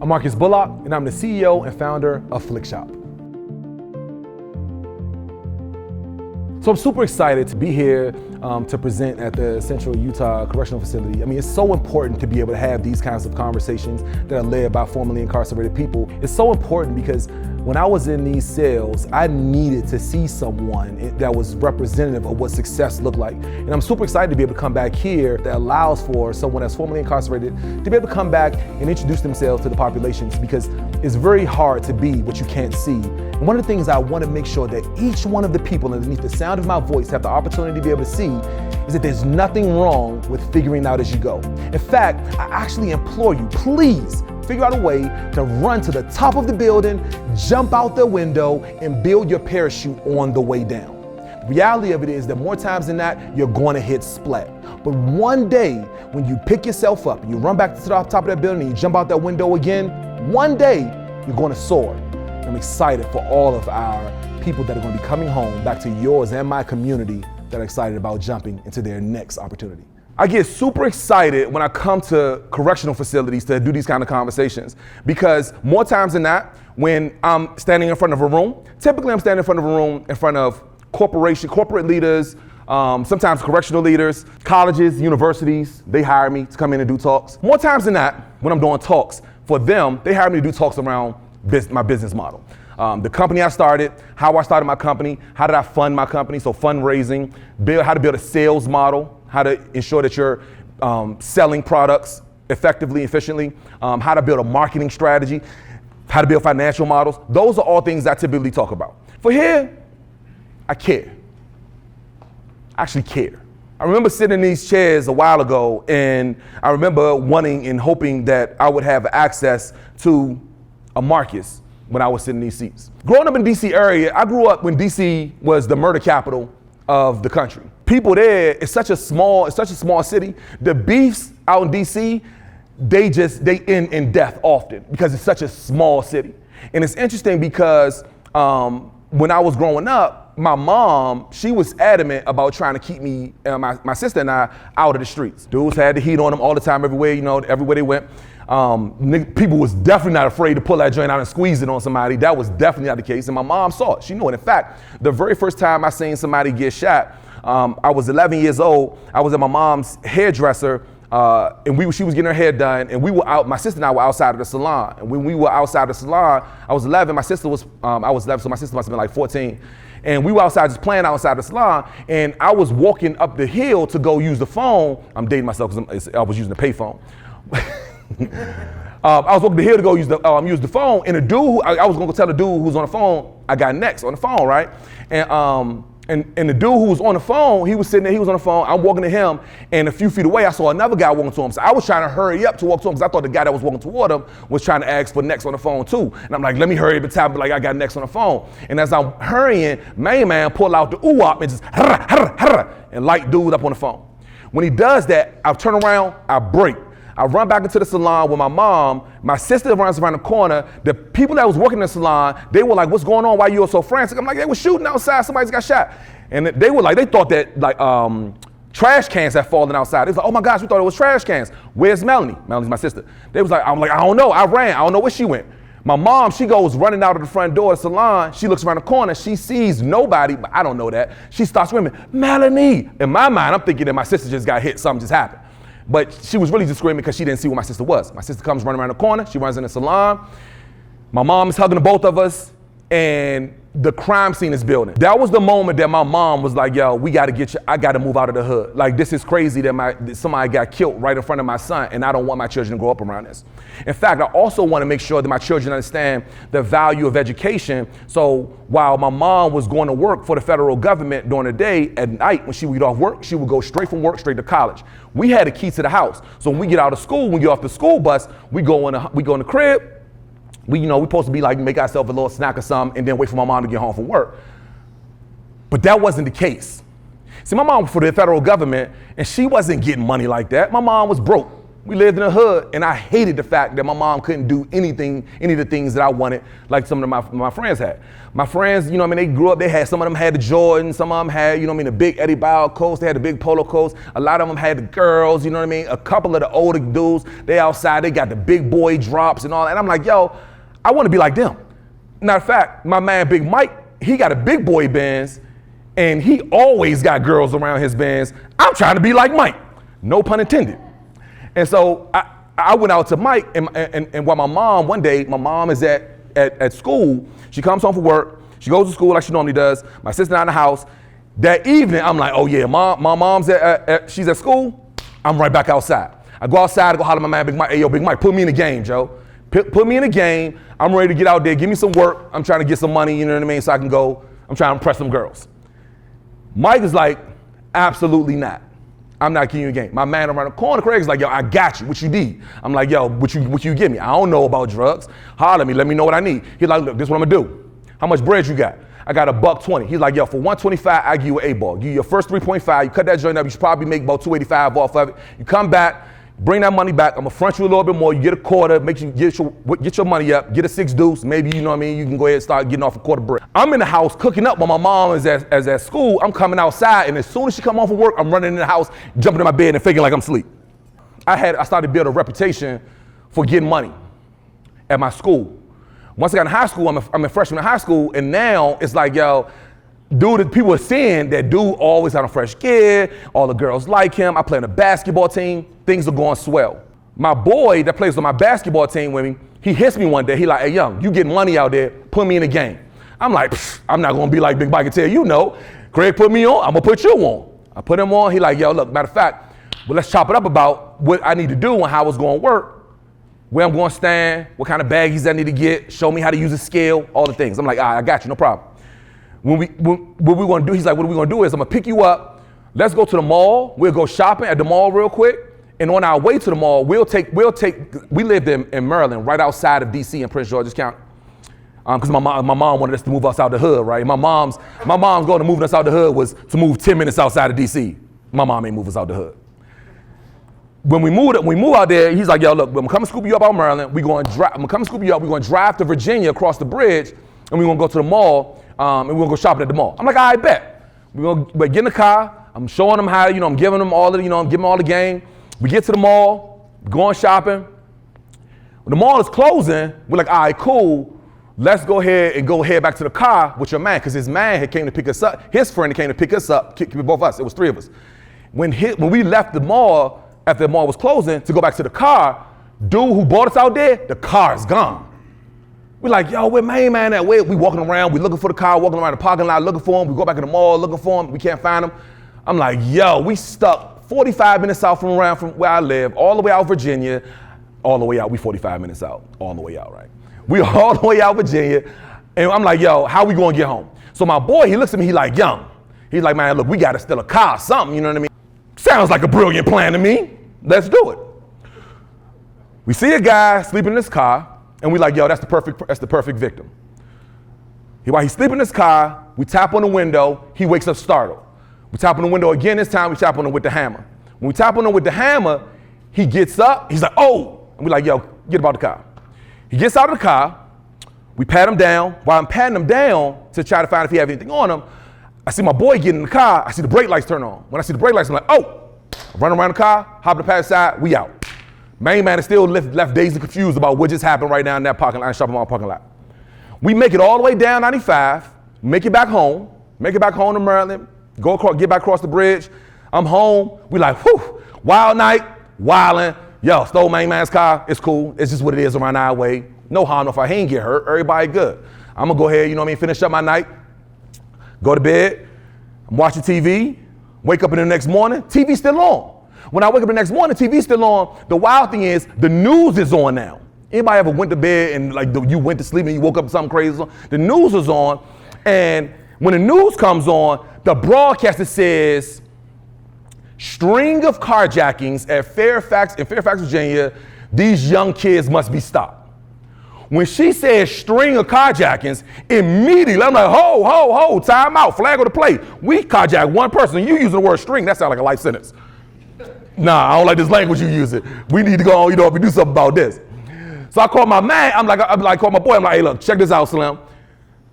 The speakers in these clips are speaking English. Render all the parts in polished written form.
I'm Marcus Bullock, and I'm the CEO and founder of Flikshop. So I'm super excited to be here to present at the Central Utah Correctional Facility. I mean, it's so important to be able to have these kinds of conversations that are led by formerly incarcerated people. It's so important because when I was in these cells, I needed to see someone that was representative of what success looked like. And I'm super excited to be able to come back here that allows for someone that's formerly incarcerated to be able to come back and introduce themselves to the populations, because it's very hard to be what you can't see. And one of the things I want to make sure that each one of the people underneath the sound of my voice have the opportunity to be able to see is that there's nothing wrong with figuring out as you go. In fact, I actually implore you, please figure out a way to run to the top of the building, jump out the window, and build your parachute on the way down. The reality of it is that more times than not, you're going to hit splat. But one day, when you pick yourself up, you run back to the top of that building, and you jump out that window again, one day, you're going to soar. And I'm excited for all of our people that are going to be coming home back to yours and my community that are excited about jumping into their next opportunity. I get super excited when I come to correctional facilities to do these kind of conversations, because more times than not, when I'm standing in front of a room, typically I'm standing in front of a room in front of corporate leaders, sometimes correctional leaders, colleges, universities, they hire me to come in and do talks. More times than not, when I'm doing talks for them, they hire me to do talks around my business model. The company I started, how I started my company, how did I fund my company, so fundraising, how to build a sales model, how to ensure that you're selling products effectively, efficiently, how to build a marketing strategy, how to build financial models. Those are all things I typically talk about. For here, I care. I actually care. I remember sitting in these chairs a while ago, and I remember wanting and hoping that I would have access to a Marcus when I was sitting in these seats. Growing up in the DC area, I grew up when DC was the murder capital of the country. People there, it's such a small city. The beefs out in DC, they end in death often because it's such a small city. And it's interesting because when I was growing up, my mom, she was adamant about trying to keep me, my sister and I, out of the streets. Dudes had the heat on them all the time, everywhere they went. People was definitely not afraid to pull that joint out and squeeze it on somebody. That was definitely not the case. And my mom saw it. She knew it. In fact, the very first time I seen somebody get shot, I was 11 years old. I was at my mom's hairdresser, and she was getting her hair done, and we were out, my sister and I were outside of the salon. And when we were outside the salon, I was 11, my sister was, I was 11, so my sister must have been like 14. And we were outside just playing outside the salon, and I was walking up the hill to go use the phone. I'm dating myself because I was using the payphone. I was walking the hill to go use the phone, and the dude, I was gonna go tell the dude who's on the phone, I got next on the phone, right? And the dude who was on the phone, he was sitting there, he was on the phone, I'm walking to him, and a few feet away, I saw another guy walking to him. So I was trying to hurry up to walk to him, because I thought the guy that was walking toward him was trying to ask for next on the phone too. And I'm like, let me hurry up and tap, like I got next on the phone. And as I'm hurrying, main man pull out the ooh-wop and just, and light dude up on the phone. When he does that, I turn around, I break. I run back into the salon with my mom. My sister runs around the corner. The people that was working in the salon, they were like, what's going on? Why you were so frantic? I'm like, they were shooting outside. Somebody's got shot. And they were like, they thought that like trash cans had fallen outside. They was like, oh my gosh, we thought it was trash cans. Where's Melanie? Melanie's my sister. They was like, I'm like, I don't know. I ran. I don't know where she went. My mom, she goes running out of the front door of the salon. She looks around the corner. She sees nobody, but I don't know that. She starts screaming, Melanie. In my mind, I'm thinking that my sister just got hit. Something just happened. But she was really just screaming because she didn't see where my sister was. My sister comes running around the corner. She runs in the salon. My mom is hugging the both of us, and the crime scene is building. That was the moment that my mom was like, yo, I gotta move out of the hood. Like, this is crazy that somebody got killed right in front of my son, and I don't want my children to grow up around this. In fact, I also want to make sure that my children understand the value of education. So while my mom was going to work for the federal government during the day, at night when she would get off work, she would go straight from work straight to college. We had a key to the house. So when we get out of school, when we get off the school bus, we go in the crib. We supposed to be like, make ourselves a little snack or something and then wait for my mom to get home from work. But that wasn't the case. See, my mom was for the federal government, and she wasn't getting money like that. My mom was broke. We lived in the hood, and I hated the fact that my mom couldn't do any of the things that I wanted, like some of my friends had. My friends, you know what I mean, they grew up, some of them had the Jordans, some of them had, you know what I mean, the big Eddie Bauer coats, they had the big polo coats. A lot of them had the girls, you know what I mean? A couple of the older dudes, they outside, they got the big boy drops and all that. And I'm like, yo, I want to be like them. Matter of fact, my man Big Mike, he got a big boy Benz, and he always got girls around his Benz. I'm trying to be like Mike, no pun intended. And so I went out to Mike, and while my mom, one day, my mom is at school, she comes home from work, she goes to school like she normally does, my sister in the house. That evening, I'm like, oh yeah, my mom's she's at school, I'm right back outside. I go outside to go holler at my man Big Mike, hey yo, Big Mike, put me in the game, Joe. Put me in the game, I'm ready to get out there, give me some work, I'm trying to get some money, you know what I mean, so I can go, I'm trying to impress some girls. Mike is like, absolutely not. I'm not giving you a game. My man around the corner, Craig, is like, yo, I got you. What you need? I'm like, yo, what you give me? I don't know about drugs. Holler at me. Let me know what I need. He's like, look, this is what I'm gonna do. How much bread you got? I got $120. He's like, yo, for $125, I give you an 8-ball. Give you your first 3.5. You cut that joint up. You should probably make about $285 off of it. You come back, bring that money back. I'm gonna front you a little bit more. You get a quarter. Make sure you get your money up. Get a 6 deuce. Maybe, you know what I mean. You can go ahead and start getting off a quarter bread. I'm in the house cooking up while my mom is at school. I'm coming outside, and as soon as she come home from work, I'm running in the house, jumping in my bed, and faking like I'm asleep. I started to build a reputation for getting money at my school. Once I got in high school, I'm a freshman in high school, and now it's like, yo, dude, people are seeing that dude always had a fresh kid, all the girls like him, I play on a basketball team, things are going swell. My boy that plays on my basketball team with me, he hits me one day, he like, hey young, you getting money out there, put me in the game. I'm like, I'm not gonna be like Big Mike and tell you no, Craig put me on, I'm gonna put you on. I put him on, he like, yo, look, matter of fact, well, let's chop it up about what I need to do and how it's gonna work, where I'm gonna stand, what kind of baggies I need to get, show me how to use a scale, all the things. I'm like, all right, I got you, no problem. What we gonna do, he's like, what we're gonna do is I'm gonna pick you up, let's go to the mall, we'll go shopping at the mall real quick, and on our way to the mall, we lived in Maryland, right outside of DC in Prince George's County. Because my mom wanted us to move us out the hood, right? My mom's going to move us out the hood was to move 10 minutes outside of DC. My mom ain't move us out the hood. When we move out there, he's like, yo, look, I'm gonna come scoop you up out of Maryland, I'm gonna come scoop you up, we're gonna drive to Virginia across the bridge, and we're gonna go to the mall, and we're gonna go shopping at the mall. I'm like, I bet. We're gonna get in the car, I'm showing them how, I'm giving them all the game. We get to the mall, going shopping. When the mall is closing, we're like, all right, cool. Let's go ahead and head back to the car with your man, because his man had came to pick us up. His friend came to pick us up, both of us, it was 3 of us. When we left the mall, after the mall was closing, to go back to the car, dude who bought us out there, the car is gone. We're like, yo, where main man at? We walking around, we looking for the car, walking around the parking lot looking for him. We go back in the mall looking for him, we can't find him. I'm like, yo, we stuck 45 minutes out from where I live, all the way out Virginia, all the way out, we 45 minutes out, all the way out, right? We all the way out Virginia, and I'm like, yo, how we gonna get home? So my boy, he looks at me, he like, young. He's like, man, look, we gotta steal a car or something, you know what I mean? Sounds like a brilliant plan to me. Let's do it. We see a guy sleeping in his car, and we like, yo, that's the perfect victim. While he's sleeping in his car, we tap on the window, he wakes up startled. We tap on the window again, this time we tap on him with the hammer. When we tap on him with the hammer, he gets up, he's like, oh, and we like, yo, get about the car. He gets out of the car, we pat him down. While I'm patting him down to try to find if he have anything on him, I see my boy get in the car, I see the brake lights turn on. When I see the brake lights, I'm like, oh, I run around the car, hop in the passenger side, we out. Main man is still left dazed and confused about what just happened right now in that parking lot, shopping mall parking lot. We make it all the way down 95, make it back home to Maryland, get back across the bridge. I'm home, we like, whew, wild night, wildin'. Yo, stole main man's car, it's cool, it's just what it is around our way. No harm, if I ain't get hurt, everybody good. I'm gonna go ahead, finish up my night, go to bed, I'm watching TV, wake up in the next morning, TV's still on. When I wake up the next morning, TV's still on. The wild thing is, the news is on now. Anybody ever went to bed and you went to sleep and you woke up to something crazy? The news is on, and when the news comes on, the broadcaster says, string of carjackings in Fairfax, Virginia, these young kids must be stopped. When she says string of carjackings, immediately I'm like, ho, time out, flag on the play. We carjacked one person. You using the word string, that sounds like a life sentence. Nah, I don't like this language you using. We need to go on, we do something about this. So I call my man, I'm like, call my boy, I'm like, hey, look, check this out, Slim.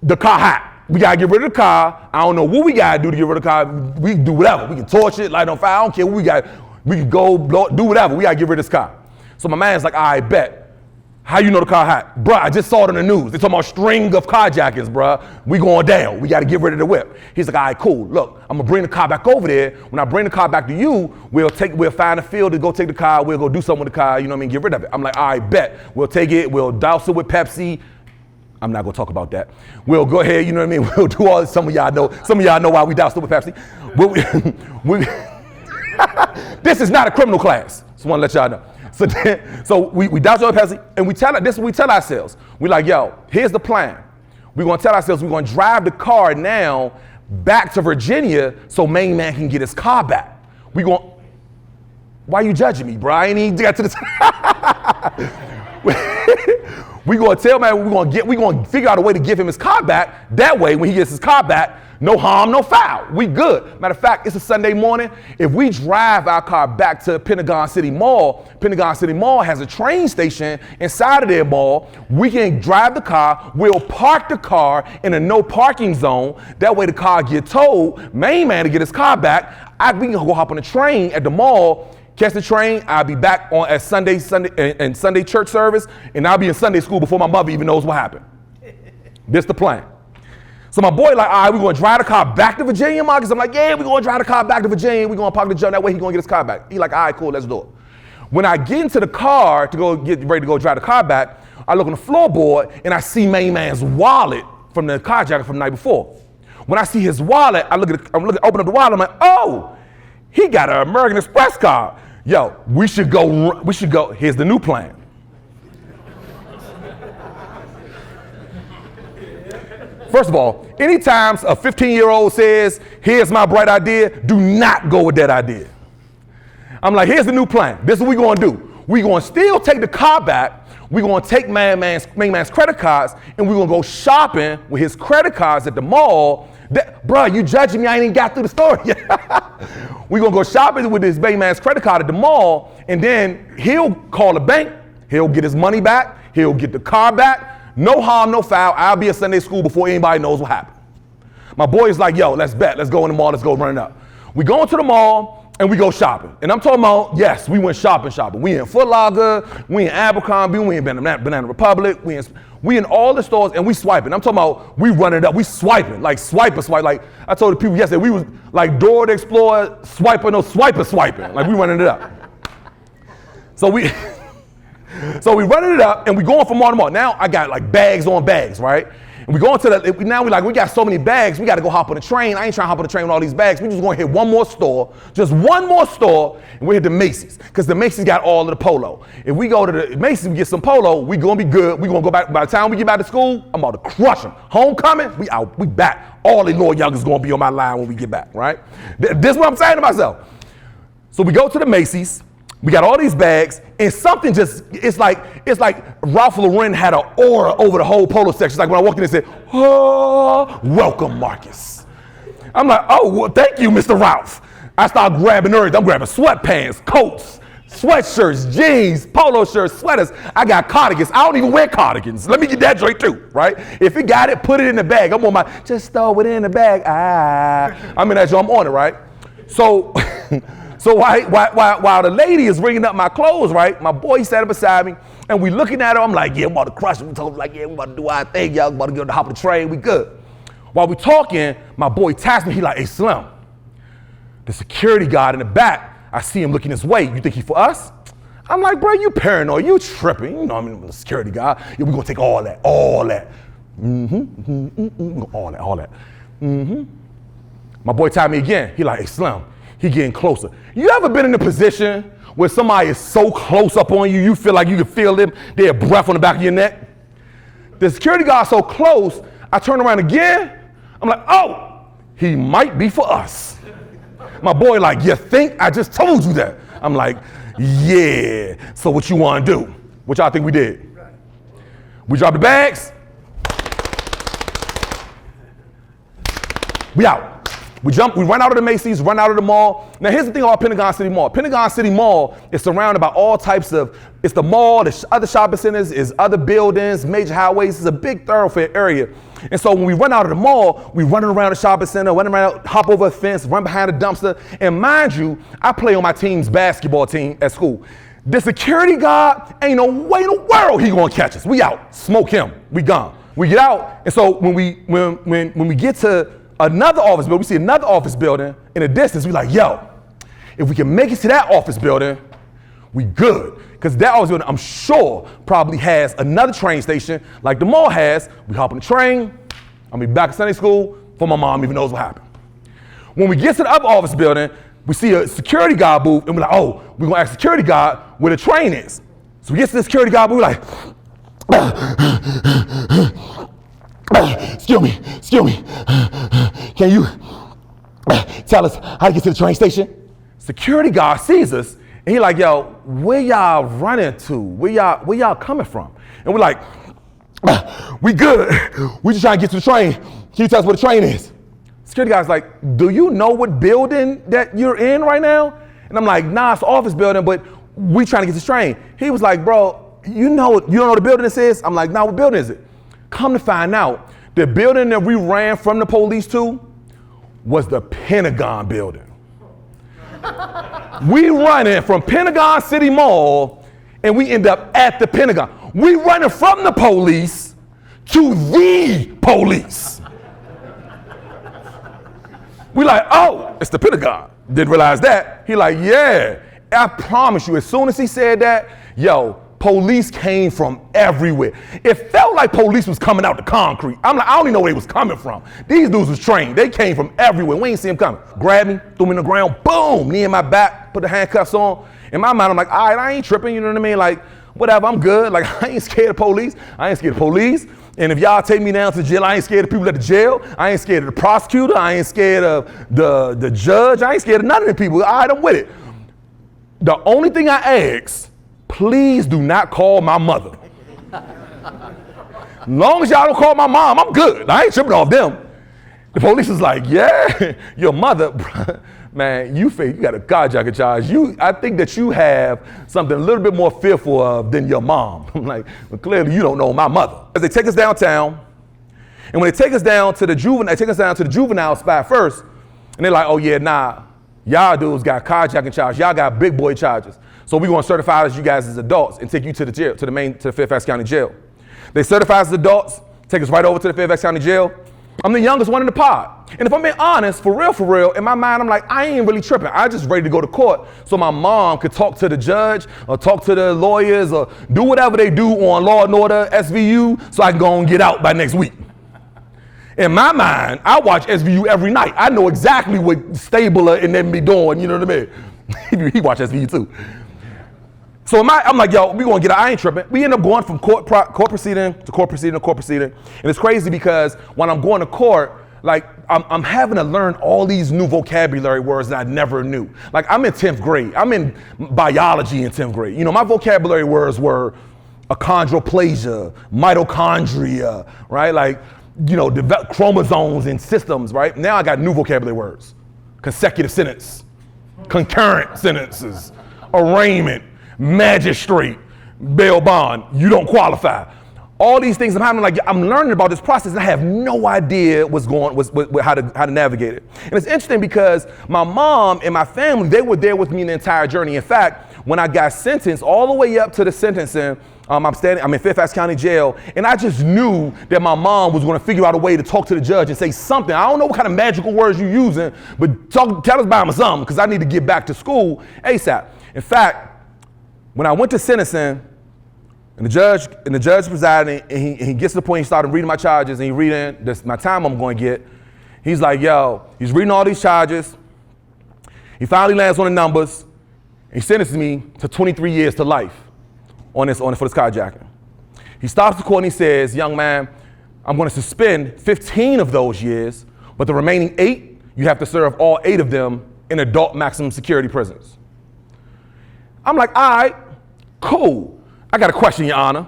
The car hot. We gotta get rid of the car. I don't know what we gotta do to get rid of the car. We can do whatever. We can torch it, light it on fire. I don't care what we got. We can go blow, do whatever. We gotta get rid of this car. So my man's like, I bet. How you know the car hot? Bruh, I just saw it on the news. They're talking about string of carjackings, bruh. We going down. We gotta get rid of the whip. He's like, all right, cool. Look, I'm gonna bring the car back over there. When I bring the car back to you, we'll find a field to go take the car. We'll go do something with the car, get rid of it. I'm like, all right, bet. We'll take it. We'll douse it with Pepsi. I'm not gonna talk about that. We'll go ahead, We'll do all this. Some of y'all know why we doused it with Pepsi. This is not a criminal class. Just wanna let y'all know. So we douse it with Pepsi, and we tell ourselves. We like, yo, here's the plan. We're gonna tell ourselves we're gonna drive the car now back to Virginia so main man can get his car back. Why you judging me, bro? I ain't even got to the we gonna tell man we gonna figure out a way to give him his car back. That way, when he gets his car back, no harm, no foul. We good. Matter of fact, it's a Sunday morning. If we drive our car back to Pentagon City Mall has a train station inside of their mall. We can drive the car. We'll park the car in a no parking zone. That way the car get towed. Main man to get his car back. We can go hop on a train at the mall. Catch the train, I'll be back at Sunday church service, and I'll be in Sunday school before my mother even knows what happened. This the plan. So my boy like, all right, we're gonna drive the car back to Virginia, Marcus. I'm like, yeah, we're gonna drive the car back to Virginia. We're gonna park the junk, that way he's gonna get his car back. He like, all right, cool, let's do it. When I get into the car to go get ready to go drive the car back, I look on the floorboard and I see main man's wallet from the carjacking from the night before. When I see his wallet, open up the wallet, I'm like, oh, he got an American Express card. Yo, we should go, here's the new plan. First of all, anytime a 15-year-old says, here's my bright idea, do not go with that idea. I'm like, here's the new plan. This is what we're gonna do. We're gonna still take the car back. We're gonna take main man's credit cards, and we're gonna go shopping with his credit cards at the mall. Bruh, you judging me, I ain't even got through the story yet. We're gonna go shopping with this main man's credit card at the mall, and then he'll call the bank, he'll get his money back, he'll get the car back, no harm, no foul. I'll be at Sunday school before anybody knows what happened. My boy is like, yo, let's bet, let's go in the mall, let's go run it up. We go into the mall and we go shopping. And I'm talking about, yes, we went shopping. We in Foot Locker, we in Abercrombie, we in Banana Republic, we in all the stores, and we swiping. I'm talking about we running it up, we swiping, like swipe. Like I told the people yesterday, we was like Dora the Explorer, swiping. Like we running it up. So we running it up, and we going from mall to mall. Now I got like bags on bags, right? And we going to we got so many bags, we got to go hop on the train. I ain't trying to hop on the train with all these bags. We just going to hit one more store, and we hit the Macy's, because the Macy's got all of the polo. If we go to the Macy's and get some polo, we gonna be good. We gonna go back. By the time we get back to school, I'm about to crush them. Homecoming, we out, we back. All the little youngers gonna be on my line when we get back, right? This is what I'm saying to myself. So we go to the Macy's. We got all these bags, and something it's like Ralph Lauren had an aura over the whole polo section. It's like when I walked in and said, oh, welcome, Marcus. I'm like, oh, well, thank you, Mr. Ralph. I start grabbing everything. I'm grabbing sweatpants, coats, sweatshirts, jeans, polo shirts, sweaters. I got cardigans. I don't even wear cardigans. Let me get that joint too, right? If you got it, put it in the bag. I'm on my, just throw it in the bag. I'm in that joint, I'm on it, right? So while the lady is ringing up my clothes, right, my boy sat up beside me, and we looking at her. I'm like, yeah, I'm about to crush it. We told him, like, yeah, we about to do our thing. Y'all about to get on the hop of the train. We good. While we talking, my boy taps me. He like, hey, Slim, the security guard in the back, I see him looking his way. You think he for us? I'm like, bro, you paranoid. You tripping. You know, I mean, the security guard. Yeah, we gonna take all that. All that. My boy tapped me again. He like, hey, Slim. He getting closer. You ever been in a position where somebody is so close up on you, you feel like you can feel their breath on the back of your neck? The security guard so close, I turn around again. I'm like, oh, he might be for us. My boy like, you think? I just told you that. I'm like, yeah. So what you want to do? What y'all think we did? We dropped the bags. We out. We run out of the Macy's, run out of the mall. Now here's the thing about Pentagon City Mall. Pentagon City Mall is surrounded by all types of, it's the mall, there's other shopping centers, is other buildings, major highways. It's a big thoroughfare area. And so when we run out of the mall, we running around the shopping center, running around, hop over a fence, run behind a dumpster. And mind you, I play on my team's basketball team at school. The security guard, ain't no way in the world he gonna catch us. We out, smoke him, we gone. We get out, and so when we get to another office building, we see another office building in the distance, we like, yo, if we can make it to that office building, we good. Because that office building, I'm sure, probably has another train station like the mall has. We hop on the train, I'll be back at Sunday school before my mom even knows what happened. When we get to the other office building, we see a security guard booth, and we're like, oh, we're gonna ask the security guard where the train is. So we get to the security guard booth, we're like, excuse me, can you tell us how to get to the train station? Security guard sees us, and he like, yo, where y'all running to? Where y'all coming from? And we're like, we good. We just trying to get to the train. Can you tell us where the train is? Security guy's like, do you know what building that you're in right now? And I'm like, nah, it's the office building, but we trying to get to the train. He was like, bro, you don't know what the building this is? I'm like, nah, what building is it? Come to find out, the building that we ran from the police to was the Pentagon building. We running from Pentagon City Mall, and we end up at the Pentagon. We running from the police to the police. We like, oh, it's the Pentagon. Didn't realize that. He like, yeah. I promise you, as soon as he said that, yo, police came from everywhere. It felt like police was coming out the concrete. I'm like, I don't even know where they was coming from. These dudes was trained. They came from everywhere. We ain't see them coming. Grabbed me, threw me on the ground, boom, knee in my back, put the handcuffs on. In my mind, I'm like, all right, I ain't tripping, you know what I mean? Like, whatever, I'm good. Like, I ain't scared of police. I ain't scared of police. And if y'all take me down to jail, I ain't scared of people at the jail. I ain't scared of the prosecutor. I ain't scared of the judge. I ain't scared of none of them people. All right, I'm with it. The only thing I ask, please do not call my mother. As long as y'all don't call my mom, I'm good. I ain't tripping off them. The police is like, yeah, your mother, man, you got a carjacking charge. I think that you have something a little bit more fearful of than your mom. I'm like, well, clearly you don't know my mother. As they take us downtown, and when they take us down to the juvenile spot first, and they're like, oh yeah, nah, y'all dudes got carjacking charges. Y'all got big boy charges. So we want to certify as you guys as adults and take you to the jail, to the Fairfax County Jail. They certify us as adults, take us right over to the Fairfax County Jail. I'm the youngest one in the pod. And if I'm being honest, for real, in my mind, I'm like, I ain't really tripping. I just ready to go to court so my mom could talk to the judge or talk to the lawyers or do whatever they do on Law and Order, SVU, so I can go and get out by next week. In my mind, I watch SVU every night. I know exactly what Stabler and them be doing, you know what I mean? He watch SVU too. So I'm like, yo, we gonna get out, I ain't tripping. We end up going from court proceeding to court proceeding to court proceeding. And it's crazy because when I'm going to court, like I'm having to learn all these new vocabulary words that I never knew. Like I'm in 10th grade, I'm in biology in 10th grade. You know, my vocabulary words were achondroplasia, mitochondria, right? Like, you know, chromosomes and systems, right? Now I got new vocabulary words. Consecutive sentence, concurrent sentences, arraignment, magistrate, bail bond, you don't qualify. All these things I'm having, like, I'm learning about this process and I have no idea how to navigate it. And it's interesting because my mom and my family, they were there with me the entire journey. In fact, when I got sentenced all the way up to the sentencing, I'm in Fairfax County Jail, and I just knew that my mom was going to figure out a way to talk to the judge and say something. I don't know what kind of magical words you're using, but tell us about me something because I need to get back to school ASAP. In fact, when I went to sentencing, and the judge presiding, and he gets to the point, he started reading my charges, and he reading my time I'm going to get. He's like, yo, he's reading all these charges. He finally lands on the numbers. He sentences me to 23 years to life for this carjacking. He stops the court and he says, young man, I'm going to suspend 15 of those years, but the remaining 8, you have to serve all 8 of them in adult maximum security prisons. I'm like, all right, cool. I got a question, Your Honor.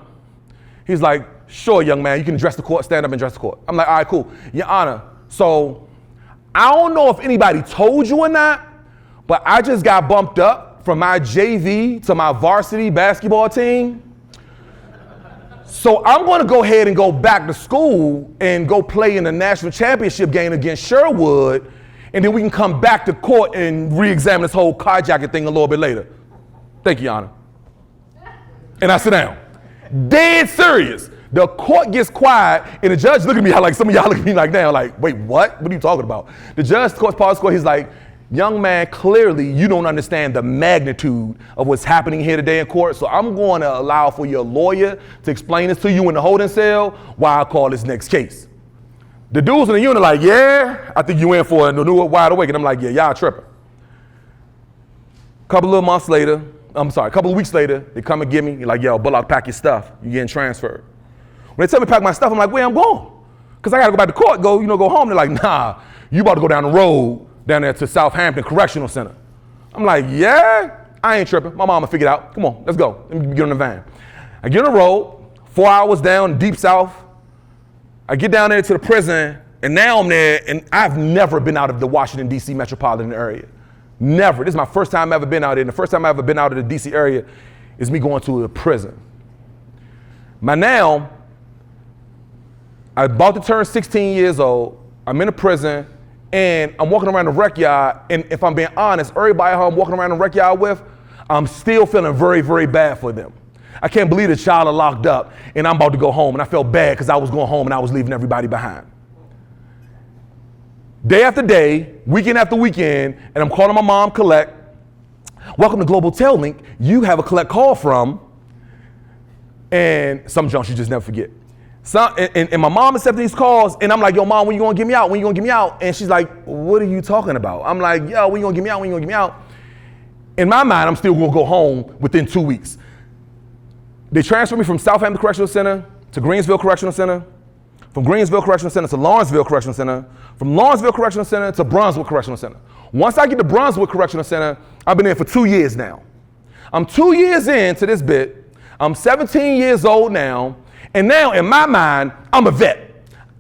He's like, sure, young man, you can address the court, stand up and address the court. I'm like, all right, cool. Your Honor, so I don't know if anybody told you or not, but I just got bumped up from my JV to my varsity basketball team. So I'm going to go ahead and go back to school and go play in the national championship game against Sherwood, and then we can come back to court and re-examine this whole carjacking thing a little bit later. Thank you, Your Honor. And I sit down. Dead serious. The court gets quiet, and the judge look at me like some of y'all look at me like now, like, wait, what? What are you talking about? The judge pauses court, he's like, young man, clearly you don't understand the magnitude of what's happening here today in court, so I'm going to allow for your lawyer to explain this to you in the holding cell while I call this next case. The dudes in the unit are like, yeah, I think you in for a new wide awake. And I'm like, yeah, y'all tripping. A couple of weeks later, they come and get me. You're like, yo, Bullock, pack your stuff. You're getting transferred. When they tell me to pack my stuff, I'm like, where I'm going? Because I got to go back to court, go home. They're like, nah, you about to go down the road down there to Southampton Correctional Center. I'm like, yeah, I ain't tripping. My mama figured it out. Come on, let's go. Let me get on the van. I get on the road, 4 hours down, deep south. I get down there to the prison, and now I'm there, and I've never been out of the Washington, D.C. metropolitan area. Never. This is my first time I've ever been out there, and the first time I've ever been out of the D.C. area is me going to a prison. Now, I'm about to turn 16 years old. I'm in a prison, and I'm walking around the rec yard, and if I'm being honest, everybody who I'm walking around the rec yard with, I'm still feeling very, very bad for them. I can't believe the child are locked up, and I'm about to go home, and I felt bad because I was going home and I was leaving everybody behind. Day after day, weekend after weekend, and I'm calling my mom, collect. Welcome to Global Tail Link. You have a collect call from, and some junk you just never forget. And my mom accepted these calls, and I'm like, yo, mom, when you gonna get me out? When you gonna get me out? And she's like, what are you talking about? I'm like, yo, when you gonna get me out? When you gonna get me out? In my mind, I'm still gonna go home within 2 weeks. They transferred me from Southampton Correctional Center to Greensville Correctional Center, from Greensville Correctional Center to Lawrenceville Correctional Center, from Lawrenceville Correctional Center to Brunswick Correctional Center. Once I get to Brunswick Correctional Center, I've been there for 2 years now. I'm 2 years into this bit. I'm 17 years old now, and now in my mind, I'm a vet.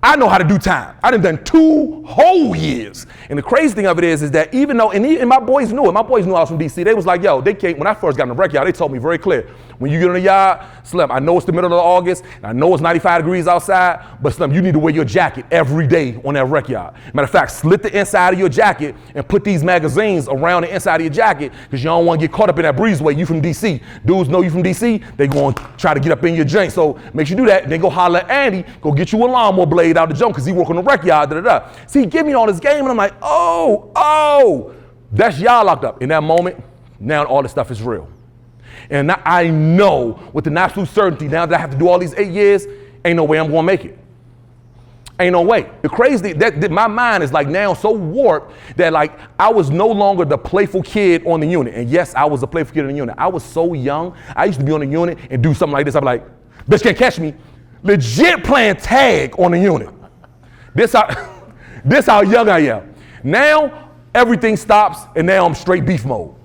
I know how to do time. I done 2 whole years. And the crazy thing of it is that even though, and my boys knew it, I was from DC, they was like, yo, they came, when I first got in the rec yard, they told me very clear, when you get in the yard, Slim, I know it's the middle of August, and I know it's 95 degrees outside, but Slim, you need to wear your jacket every day on that rec yard. Matter of fact, slit the inside of your jacket and put these magazines around the inside of your jacket, because you don't want to get caught up in that breezeway. You from DC. Dudes know you from DC, they going to try to get up in your joint. So make sure you do that, then go holler at Andy, go get you a lawnmower blade out the jump, because he work on the rec yard, da-da-da. See, he give me all this game, and I'm like, oh, that's y'all locked up. In that moment, now all this stuff is real. And now I know with an absolute certainty, now that I have to do all these 8 years, ain't no way I'm gonna make it. Ain't no way. The crazy, that my mind is like now so warped that like I was no longer the playful kid on the unit. And yes, I was a playful kid on the unit. I was so young, I used to be on the unit and do something like this. I'm like, bitch can't catch me. Legit playing tag on the unit. This how young I am. Now, everything stops, and now I'm straight beef mode.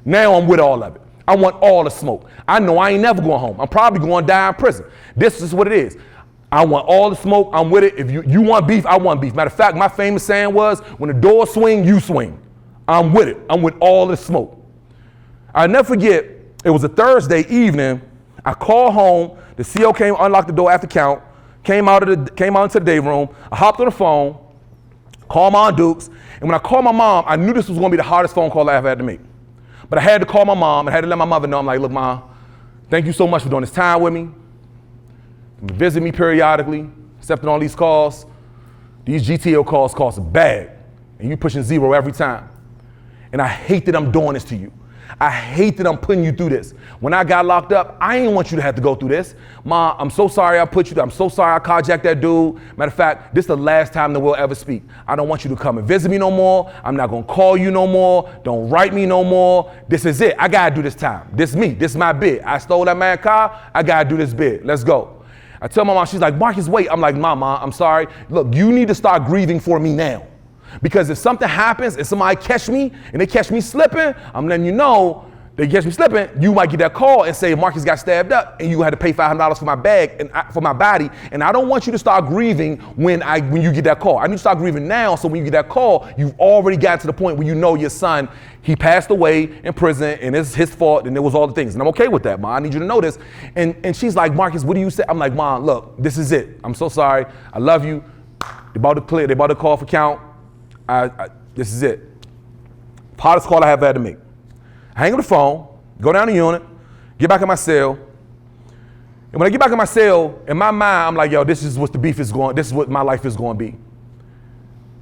Now I'm with all of it. I want all the smoke. I know I ain't never going home. I'm probably going to die in prison. This is what it is. I want all the smoke. I'm with it. If you want beef, I want beef. Matter of fact, my famous saying was, when the doors swing, you swing. I'm with it. I'm with all the smoke. I'll never forget, it was a Thursday evening. I called home. The CO came, unlocked the door after count, came out into the day room. I hopped on the phone, called my Aunt Dukes, and when I called my mom, I knew this was going to be the hardest phone call I ever had to make. But I had to call my mom, and I had to let my mother know. I'm like, look, Mom, thank you so much for doing this time with me. Visit me periodically, accepting all these calls. These GTO calls cost a bag, and you pushing 0 every time. And I hate that I'm doing this to you. I hate that I'm putting you through this. When I got locked up, I didn't want you to have to go through this. Ma, I'm so sorry I put you through. I'm so sorry I carjacked that dude. Matter of fact, this is the last time that we'll ever speak. I don't want you to come and visit me no more. I'm not going to call you no more. Don't write me no more. This is it. I got to do this time. This me. This is my bid. I stole that man's car. I got to do this bid. Let's go. I tell my mom, she's like, Marcus, wait. I'm like, Mama, I'm sorry. Look, you need to start grieving for me now. Because if something happens and somebody catch me and they catch me slipping, I'm letting you know they catch me slipping, you might get that call and say Marcus got stabbed up and you had to pay $500 for my bag and for my body. And I don't want you to start grieving when you get that call. I need you to start grieving now, so when you get that call, you've already got to the point where you know your son, he passed away in prison and it's his fault and it was all the things. And I'm okay with that, Ma. I need you to know this. And she's like, Marcus, what do you say? I'm like, Mom, look, this is it. I'm so sorry. I love you. They about to call for count. This is it. Hardest call I have had to make. I hang up the phone, go down the unit, get back in my cell. And when I get back in my cell, in my mind, I'm like, yo, this is what the beef is going, this is what my life is going to be.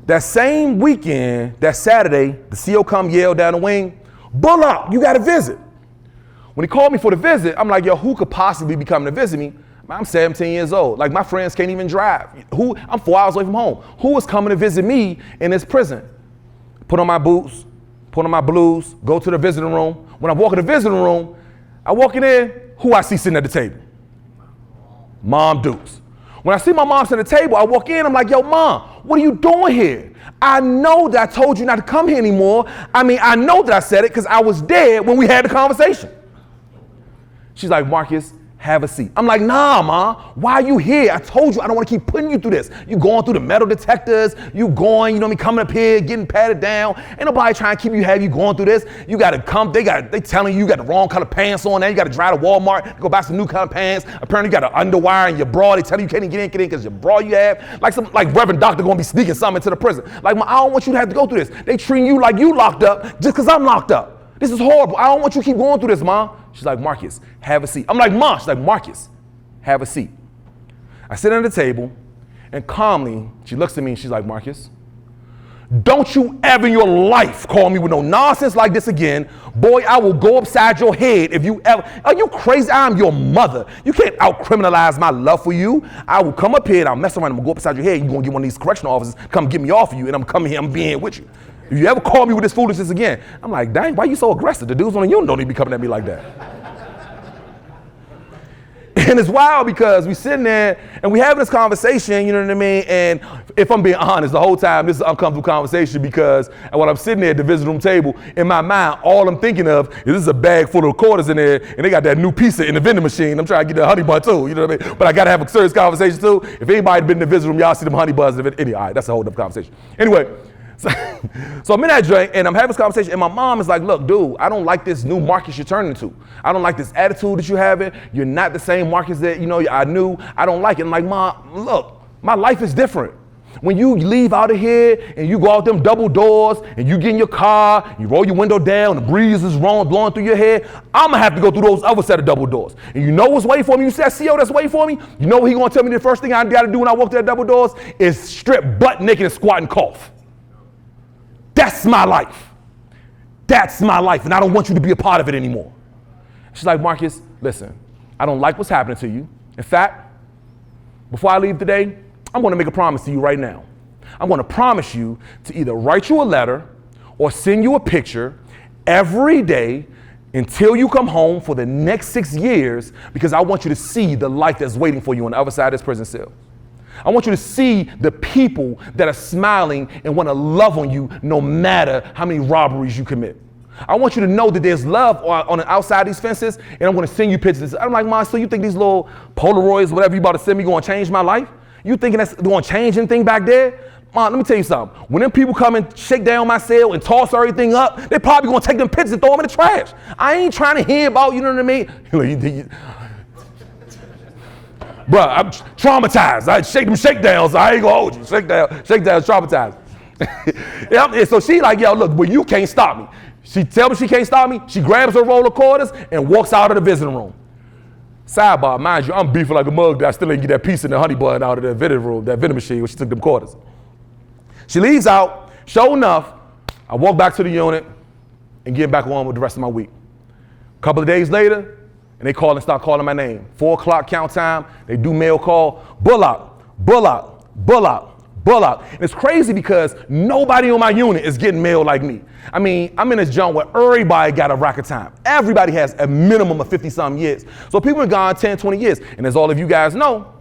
That same weekend, that Saturday, the CO come yell down the wing, Bullock, you got to visit. When he called me for the visit, I'm like, yo, who could possibly be coming to visit me? I'm 17 years old. Like, my friends can't even drive. I'm 4 hours away from home. Who is coming to visit me in this prison? Put on my boots, put on my blues, go to the visiting room. When I walk in the visiting room, I walk in there, who I see sitting at the table? Mom Dukes. When I see my mom sitting at the table, I walk in, I'm like, yo, Mom, what are you doing here? I know that I told you not to come here anymore. I mean, I know that I said it because I was there when we had the conversation. She's like, Marcus, have a seat. I'm like, nah, Ma, why are you here? I told you I don't want to keep putting you through this. You going through the metal detectors, you going, you know me, coming up here, getting patted down. Ain't nobody trying to keep you, have you going through this. You got to come, they telling you got the wrong kind of pants on now. You got to drive to Walmart, go buy some new kind of pants. Apparently you got an underwire in your bra. They telling you can't even get in because your bra you have. Like some Reverend Doctor going to be sneaking something into the prison. Like, Ma, I don't want you to have to go through this. They treating you like you locked up just because I'm locked up. This is horrible. I don't want you to keep going through this, Ma. She's like, Marcus, have a seat. I'm like, Ma. She's like, Marcus, have a seat. I sit at the table and calmly, she looks at me and she's like, Marcus, don't you ever in your life call me with no nonsense like this again. Boy, I will go upside your head if you ever, are you crazy? I'm your mother. You can't out-criminalize my love for you. I will come up here and I'll mess around and go upside your head. You're going to get one of these correctional officers, come get me off of you and I'm coming here, I'm being here with you. If you ever call me with this foolishness again, I'm like, dang, why are you so aggressive? The dudes on the unit don't even be coming at me like that. And it's wild because we sitting there and we having this conversation, you know what I mean? And if I'm being honest, the whole time, this is an uncomfortable conversation because when I'm sitting there at the visiting room table, in my mind, all I'm thinking of is this is a bag full of quarters in there and they got that new pizza in the vending machine. I'm trying to get the honey bun too, you know what I mean? But I got to have a serious conversation too. If anybody been in the visiting room, y'all see them honey buns. All right, that's a whole other conversation. Anyway. So I'm in that joint and I'm having this conversation and my mom is like, look, dude, I don't like this new Marcus you're turning into. I don't like this attitude that you're having. You're not the same Marcus that, you know, I knew. I don't like it. I'm like, Mom, look, my life is different. When you leave out of here and you go out them double doors and you get in your car, you roll your window down, the breeze is blowing through your head, I'm gonna have to go through those other set of double doors. And you know what's waiting for me? You see that CO that's waiting for me? You know what he gonna tell me the first thing I gotta do when I walk through that double doors is strip butt naked and squat and cough. That's my life. That's my life, and I don't want you to be a part of it anymore. She's like, Marcus, listen, I don't like what's happening to you. In fact, before I leave today, I'm going to make a promise to you right now. I'm going to promise you to either write you a letter or send you a picture every day until you come home for the next 6 years because I want you to see the life that's waiting for you on the other side of this prison cell. I want you to see the people that are smiling and want to love on you no matter how many robberies you commit. I want you to know that there's love on the outside of these fences, and I'm going to send you pictures. I'm like, Mom, so you think these little Polaroids, whatever you about to send me, going to change my life? You thinking that's going to change anything back there? Mom, let me tell you something. When them people come and shake down my cell and toss everything up, they probably going to take them pictures and throw them in the trash. I ain't trying to hear about, you know what I mean? Bruh, I'm traumatized. I shake them shakedowns. I ain't gonna hold you. Shakedowns traumatized. And so she like, yo, look, well, you can't stop me. She tells me she can't stop me. She grabs her roll of quarters and walks out of the visiting room. Sidebar, mind you, I'm beefing like a mug that I still ain't get that piece in the honey bun out of the vending room, that vending machine where she took them quarters. She leaves out. Sure enough, I walk back to the unit and get back on with the rest of my week. A couple of days later, and they call and start calling my name. 4 o'clock count time, they do mail call, Bullock, Bullock, Bullock, Bullock. And it's crazy because nobody on my unit is getting mail like me. I mean, I'm in this joint where everybody got a rack of time. Everybody has a minimum of 50-something years. So people have gone 10, 20 years. And as all of you guys know,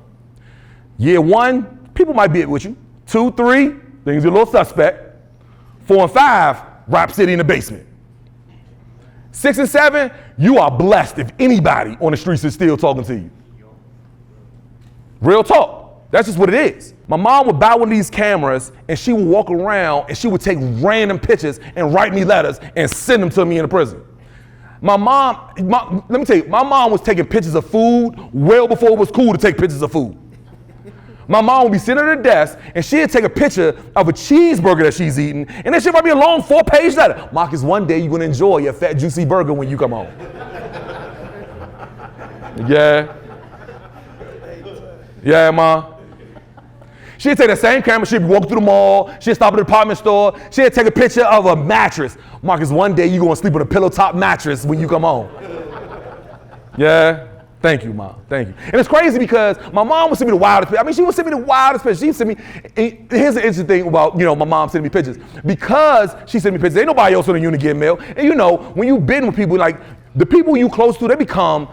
year 1, people might be with you. 2, 3, things are a little suspect. 4 and 5, Rap City in the basement. 6 and 7, you are blessed if anybody on the streets is still talking to you. Real talk. That's just what it is. My mom would buy one of these cameras and she would walk around and she would take random pictures and write me letters and send them to me in the prison. Let me tell you, my mom was taking pictures of food well before it was cool to take pictures of food. My mom would be sitting at her desk and she'd take a picture of a cheeseburger that she's eating and then she'd write me a long 4-page letter. Marcus, one day you're gonna enjoy your fat, juicy burger when you come home. Yeah. Yeah, Ma. She'd take the same camera, she'd be walking through the mall, she'd stop at the department store, she'd take a picture of a mattress. Marcus, one day you're gonna sleep on a pillow top mattress when you come home. Yeah? Thank you, Mom. Thank you. And it's crazy because my mom would send me the wildest pictures. I mean, she would send me the wildest pictures. She sent me, here's the interesting thing about, my mom sending me pictures. Because she sent me pictures, ain't nobody else on the unit getting mail. And when you've been with people, like, the people you close to, they become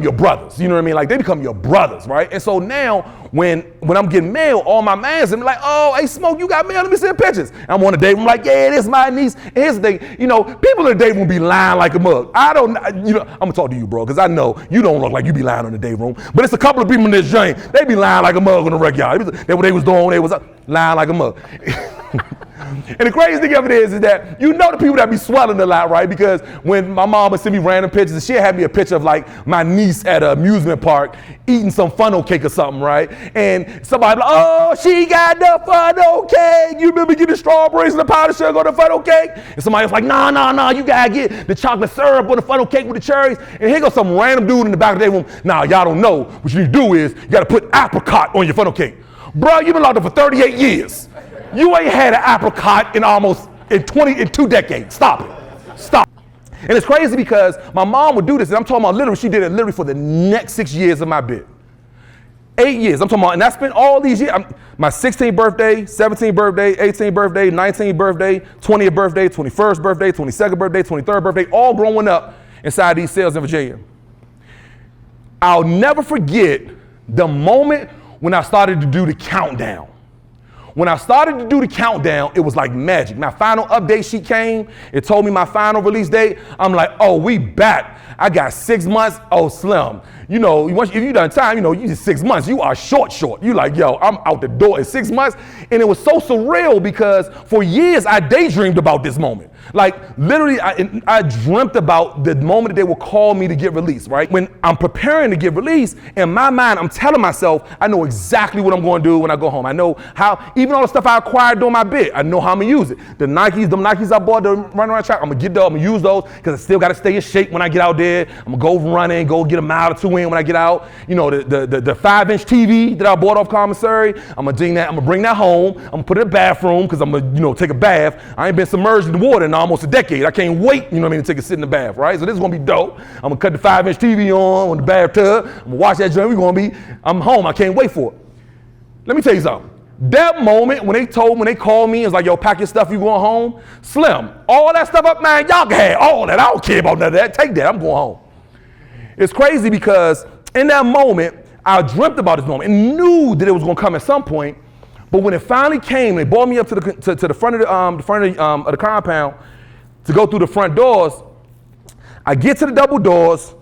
your brothers, you know what I mean? Like, they become your brothers, right? And so now, when I'm getting mail, all my mans are like, oh, hey, Smoke, you got mail? Let me send pictures. I'm on a date room, like, yeah, this is my niece. And here's the thing, people in the date room be lying like a mug. I'm gonna talk to you, bro, because I know you don't look like you be lying on the date room. But it's a couple of people in this joint, they be lying like a mug on the rec yard. What they was doing, they was lying like a mug. And the crazy thing of it is that the people that be swelling a lot, right? Because when my mom would send me random pictures, she'd have me a picture of like my niece at an amusement park eating some funnel cake or something, right? And somebody like, oh, she got the funnel cake. You remember getting strawberries and the powdered sugar on the funnel cake? And somebody else like, nah, you gotta get the chocolate syrup on the funnel cake with the cherries. And here goes some random dude in the back of the room. Nah, y'all don't know. What you need to do is you gotta put apricot on your funnel cake. Bro, you've been locked up for 38 years. You ain't had an apricot in 2 decades. Stop it. Stop. And it's crazy because my mom would do this, and I'm talking about literally, she did it literally for the next 6 years of my bid. 8 years, I'm talking about, and I spent all these years, my 16th birthday, 17th birthday, 18th birthday, 19th birthday, 20th birthday, 21st birthday, 22nd birthday, 23rd birthday, all growing up inside these cells in Virginia. I'll never forget the moment when I started to do the countdown. When I started to do the countdown, it was like magic. My final update sheet came. It told me my final release date. I'm like, oh, we back. I got 6 months. Oh, Slim. If you done time, you just 6 months. You are short. You like, yo, I'm out the door in 6 months. And it was so surreal because for years I daydreamed about this moment. Like literally, I dreamt about the moment that they would call me to get released, right? When I'm preparing to get released, in my mind, I'm telling myself, I know exactly what I'm going to do when I go home. I know how, even all the stuff I acquired during my bid, I know how I'm going to use it. The Nikes I bought to run around track, I'm going to get those, I'm going to use those because I still got to stay in shape when I get out there. I'm going to go running, go get a mile or two in when I get out. The 5-inch TV that I bought off commissary, I'm going to bring that home. I'm going to put it in the bathroom because I'm going to take a bath. I ain't been submerged in water in almost a decade. I can't wait, to take a sit in the bath, right? So this is gonna be dope. I'm gonna cut the 5-inch TV on the bathtub. I'm gonna watch that joint. I'm home. I can't wait for it. Let me tell you something. That moment when they called me, it's like, yo, pack your stuff, you going home. Slim, all that stuff up, man, y'all can have all that. I don't care about none of that. Take that, I'm going home. It's crazy because in that moment, I dreamt about this moment and knew that it was gonna come at some point. But when it finally came, they brought me up to the front of the compound to go through the front doors. I get to the double doors,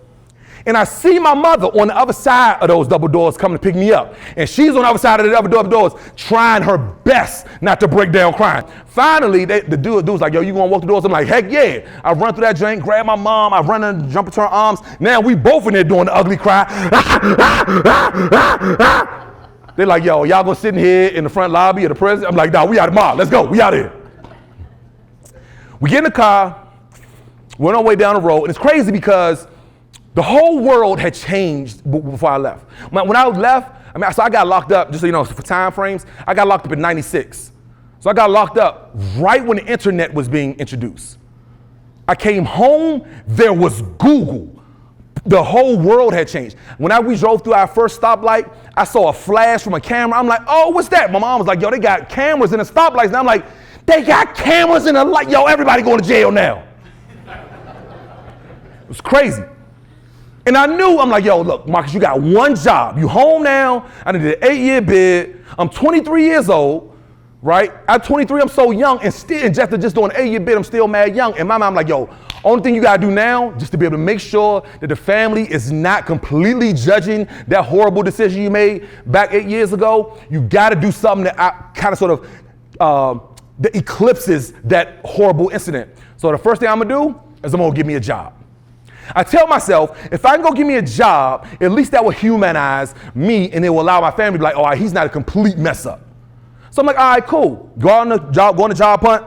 and I see my mother on the other side of those double doors coming to pick me up. And she's on the other side of the double doors trying her best not to break down crying. Finally, the dude's like, yo, you gonna walk the doors? I'm like, heck yeah. I run through that joint, grab my mom, I run and jump into her arms. Now we both in there doing the ugly cry. They're like, yo, y'all gonna sit in here in the front lobby of the prison? I'm like, nah, we out of mall. Let's go, we out of here. We get in the car, we're on our way down the road, and it's crazy because the whole world had changed before I left. When I left, so I got locked up, just so you know, for time frames, I got locked up in 96. So I got locked up right when the internet was being introduced. I came home, there was Google. The whole world had changed. When we drove through our first stoplight, I saw a flash from a camera. I'm like, oh, what's that? My mom was like, yo, they got cameras in the stoplights. And I'm like, they got cameras in the light. Yo, everybody going to jail now. It was crazy. And I knew, I'm like, yo, look, Marcus, you got one job. You home now. I did an 8-year bid. I'm 23 years old, right? At 23, I'm so young. And just doing an 8-year bid, I'm still mad young. And my mom like, yo, Only thing you gotta do now, just to be able to make sure that the family is not completely judging that horrible decision you made back 8 years ago, you gotta do something that kind of sort of that eclipses that horrible incident. So the first thing I'm gonna do is I'm gonna give me a job. I tell myself, if I can go get me a job, at least that will humanize me and it will allow my family to be like, all right, he's not a complete mess up. So I'm like, all right, cool. Go on the job hunt,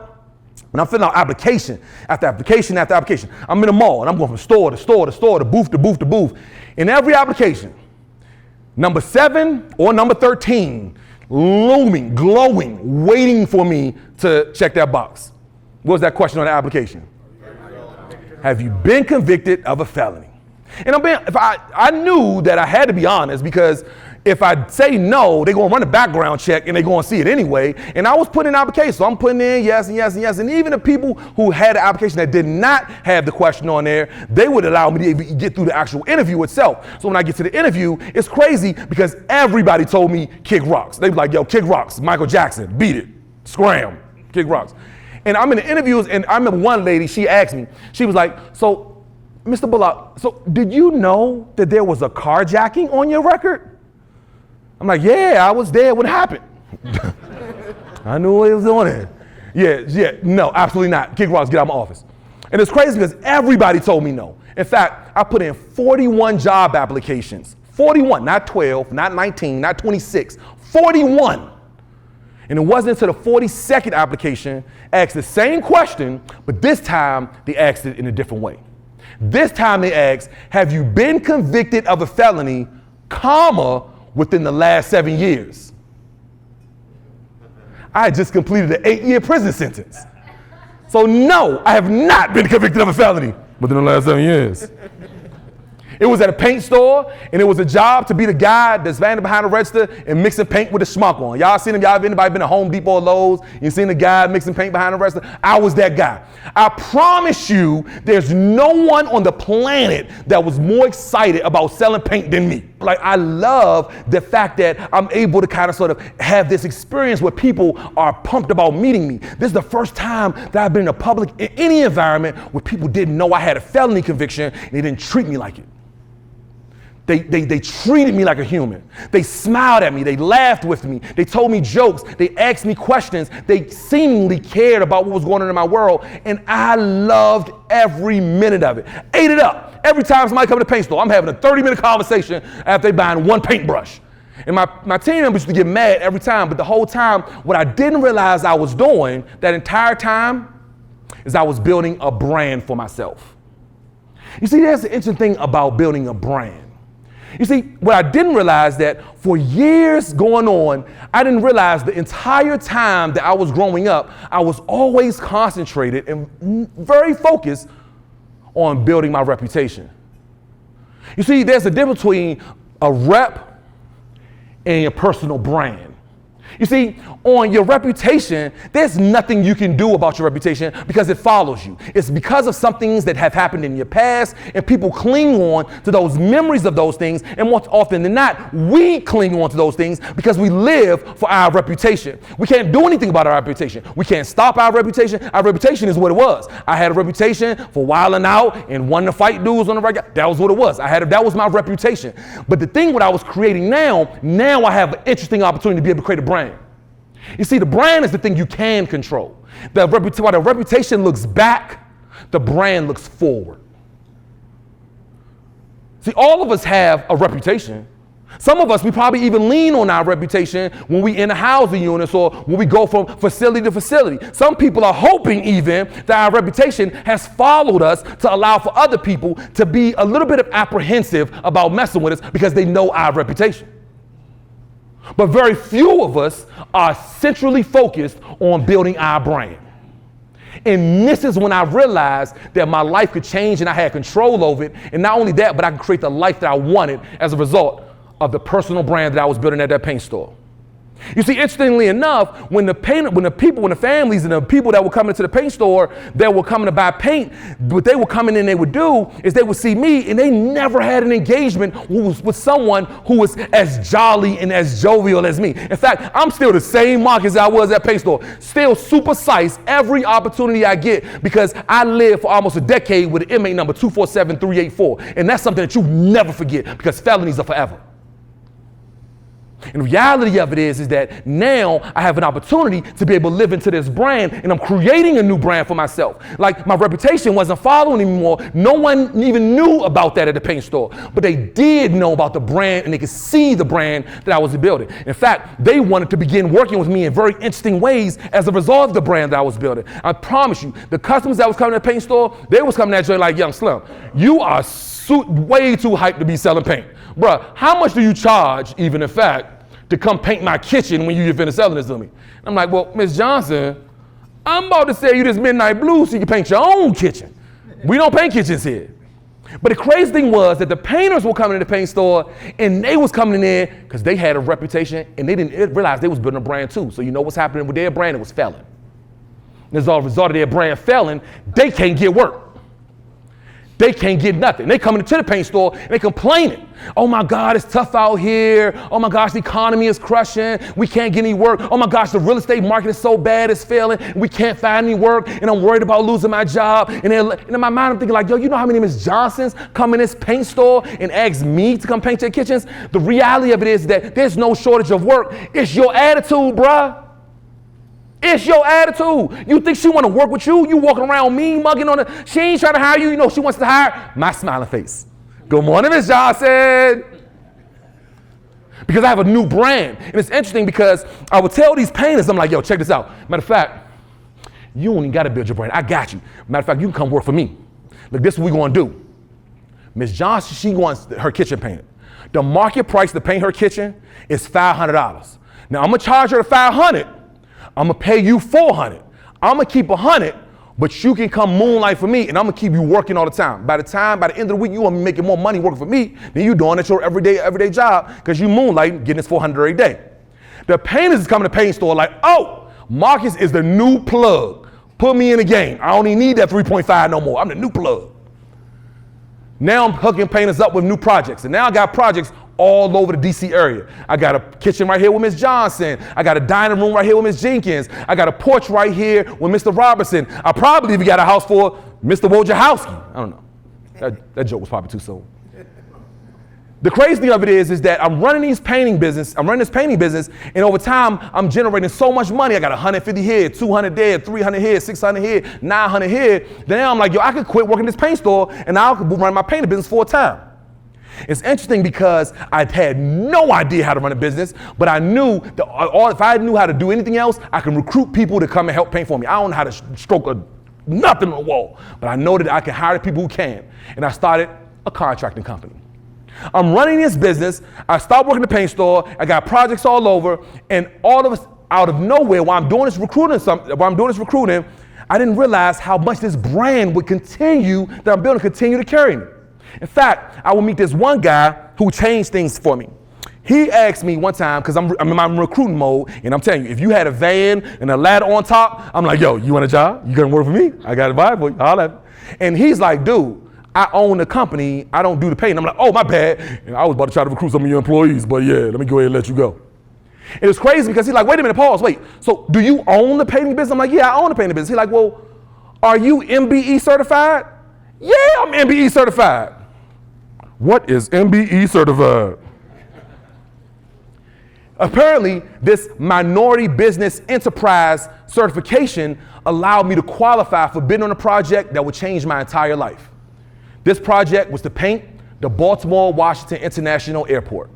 and I'm filling out application after application after application. I'm in the mall, and I'm going from store to store to store, to booth to booth to booth. In every application, number 7 or number 13, looming, glowing, waiting for me to check that box. What was that question on the application? Have you been convicted of a felony? And I knew that I had to be honest, because if I say no, they're gonna run a background check and they're gonna see it anyway. And I was putting in an application, so I'm putting in yes and yes and yes. And even the people who had an application that did not have the question on there, they would allow me to get through the actual interview itself. So when I get to the interview, it's crazy because everybody told me kick rocks. They be like, yo, kick rocks, Michael Jackson, beat it, scram, kick rocks. And I'm in the interviews, and I remember one lady, she asked me, she was like, so, Mr. Bullock, so did you know that there was a carjacking on your record? I'm like, yeah, I was there when it happened. I knew it was on it. Yeah, no, absolutely not. Kick rocks, get out of my office. And it's crazy because everybody told me no. In fact, I put in 41 job applications. 41, not 12, not 19, not 26, 41. And it wasn't until the 42nd application asked the same question, but this time they asked it in a different way. This time they asked, have you been convicted of a felony, comma, within the last 7 years? I had just completed an 8-year prison sentence. So no, I have not been convicted of a felony within the last 7 years. It was at a paint store, and it was a job to be the guy that's standing behind the register and mixing paint with a schmuck on. Y'all seen him? Y'all anybody been to Home Depot or Lowe's? You seen the guy mixing paint behind the register? I was that guy. I promise you, there's no one on the planet that was more excited about selling paint than me. Like, I love the fact that I'm able to kind of sort of have this experience where people are pumped about meeting me. This is the first time that I've been in a public, in any environment where people didn't know I had a felony conviction and they didn't treat me like it. They treated me like a human. They smiled at me. They laughed with me. They told me jokes. They asked me questions. They seemingly cared about what was going on in my world. And I loved every minute of it. Ate it up. Every time somebody come to the paint store, I'm having a 30-minute conversation after they buying one paintbrush. And my team members used to get mad every time. But the whole time, what I didn't realize I was doing that entire time is I was building a brand for myself. You see, there's an interesting thing about building a brand. You see, what I didn't realize that for years going on, I didn't realize the entire time that I was growing up, I was always concentrated and very focused on building my reputation. You see, there's a difference between a rep and your personal brand. You see, on your reputation, there's nothing you can do about your reputation because it follows you. It's because of some things that have happened in your past, and people cling on to those memories of those things. And more often than not, we cling on to those things because we live for our reputation. We can't do anything about our reputation. We can't stop our reputation. Our reputation is what it was. I had a reputation for wilding out and wanting to fight dudes on the regular. That was what it was. That was my reputation. But the thing what I was creating now I have an interesting opportunity to be able to create a brand. You see, the brand is the thing you can control. While the reputation looks back, the brand looks forward. See, all of us have a reputation. Some of us, we probably even lean on our reputation when we in a housing unit or when we go from facility to facility. Some people are hoping even that our reputation has followed us to allow for other people to be a little bit apprehensive about messing with us because they know our reputation. But very few of us are centrally focused on building our brand. And this is when I realized that my life could change and I had control over it. And not only that, but I could create the life that I wanted as a result of the personal brand that I was building at that paint store. You see, interestingly enough, when the families and the people that were coming into the paint store that were coming to buy paint, what they were coming in, they would do is they would see me, and they never had an engagement with someone who was as jolly and as jovial as me. In fact, I'm still the same Mark as I was at paint store, still super size every opportunity I get, because I lived for almost a decade with an inmate number 247384, and that's something that you never forget, because felonies are forever. And the reality of it is that now I have an opportunity to be able to live into this brand, and I'm creating a new brand for myself. Like, my reputation wasn't following anymore. No one even knew about that at the paint store, but they did know about the brand, and they could see the brand that I was building. In fact, they wanted to begin working with me in very interesting ways as a result of the brand that I was building. I promise you, the customers that was coming to the paint store, they was coming at you like, Young Slim, you are way too hyped to be selling paint. Bruh, how much do you charge, even in fact, to come paint my kitchen when you finish selling this to me? And I'm like, well, Miss Johnson, I'm about to sell you this midnight blue so you can paint your own kitchen. We don't paint kitchens here. But the crazy thing was that the painters were coming to the paint store, and they was coming in because they had a reputation, and they didn't realize they was building a brand too. So you know what's happening with their brand? It was failing. And as a result of their brand failing, they can't get work. They can't get nothing. They coming into the paint store and they complaining. Oh my God, it's tough out here. Oh my gosh, the economy is crushing. We can't get any work. Oh my gosh, the real estate market is so bad, it's failing. We can't find any work, and I'm worried about losing my job. And in my mind, I'm thinking like, yo, you know how many Miss Johnsons come in this paint store and ask me to come paint their kitchens? The reality of it is that there's no shortage of work. It's your attitude, bruh. It's your attitude. You think she want to work with you? You walking around mean mugging on her. She ain't trying to hire you. You know she wants to hire my smiling face. Good morning, Miss Johnson. Because I have a new brand. And it's interesting because I would tell these painters, I'm like, yo, check this out. Matter of fact, you don't even got to build your brand. I got you. Matter of fact, you can come work for me. Look, this is what we're going to do. Miss Johnson, she wants her kitchen painted. The market price to paint her kitchen is $500. Now, I'm going to charge her $500. I'm gonna pay you $400. I'm gonna keep $100, but you can come moonlight for me, and I'm gonna keep you working all the time. By the end of the week, you gonna be making more money working for me than you doing at your everyday job, because you moonlight getting this $400 every day. The painters is coming to the paint store like, oh, Marcus is the new plug. Put me in the game. I don't even need that 3.5 no more. I'm the new plug. Now I'm hooking painters up with new projects, and now I got projects all over the DC area. I got a kitchen right here with Miss Johnson. I got a dining room right here with Miss Jenkins. I got a porch right here with Mr. Robertson. I probably even got a house for Mr. Wojciechowski. I don't know. That joke was probably too soon. The crazy thing of it is that I'm running this painting business, and over time, I'm generating so much money. I got 150 here, 200 there, 300 here, 600 here, 900 here. Then I'm like, yo, I could quit working this paint store, and I could run my painting business full time. It's interesting because I had no idea how to run a business, but I knew that if I knew how to do anything else, I can recruit people to come and help paint for me. I don't know how to stroke nothing on the wall, but I know that I can hire people who can. And I started a contracting company. I'm running this business. I stopped working at the paint store. I got projects all over, and all of us out of nowhere, while I'm doing this recruiting, I didn't realize how much this brand would continue to carry me. In fact, I would meet this one guy who changed things for me. He asked me one time, because I'm in my recruiting mode, and I'm telling you, if you had a van and a ladder on top, I'm like, yo, you want a job? You gonna work for me? I got a vibe for you. Holla at me. And he's like, dude, I own the company. I don't do the painting. I'm like, oh, my bad. And I was about to try to recruit some of your employees, but yeah, let me go ahead and let you go. It was crazy because he's like, wait a minute, pause, wait. So do you own the painting business? I'm like, yeah, I own the painting business. He's like, well, are you MBE certified? Yeah, I'm MBE certified. What is MBE certified? Apparently, this minority business enterprise certification allowed me to qualify for bidding on a project that would change my entire life. This project was to paint the Baltimore-Washington International Airport.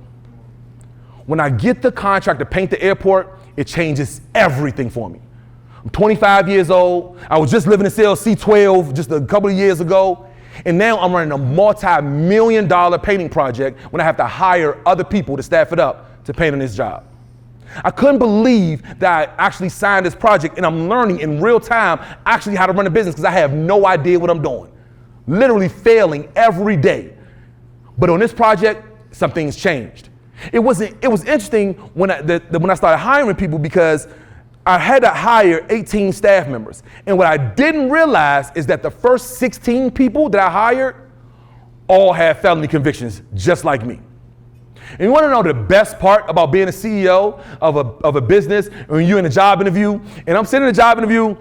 When I get the contract to paint the airport, it changes everything for me. I'm 25 years old. I was just living in cell C12 just a couple of years ago. And now I'm running a multi-million-dollar painting project when I have to hire other people to staff it up to paint on this job. I couldn't believe that I actually signed this project, and I'm learning in real time actually how to run a business because I have no idea what I'm doing. Literally failing every day. But on this project, some things changed. It was interesting when I started hiring people because I had to hire 18 staff members. And what I didn't realize is that the first 16 people that I hired all had felony convictions just like me. And you want to know the best part about being a CEO of a business when you're in a job interview? And I'm sitting in a job interview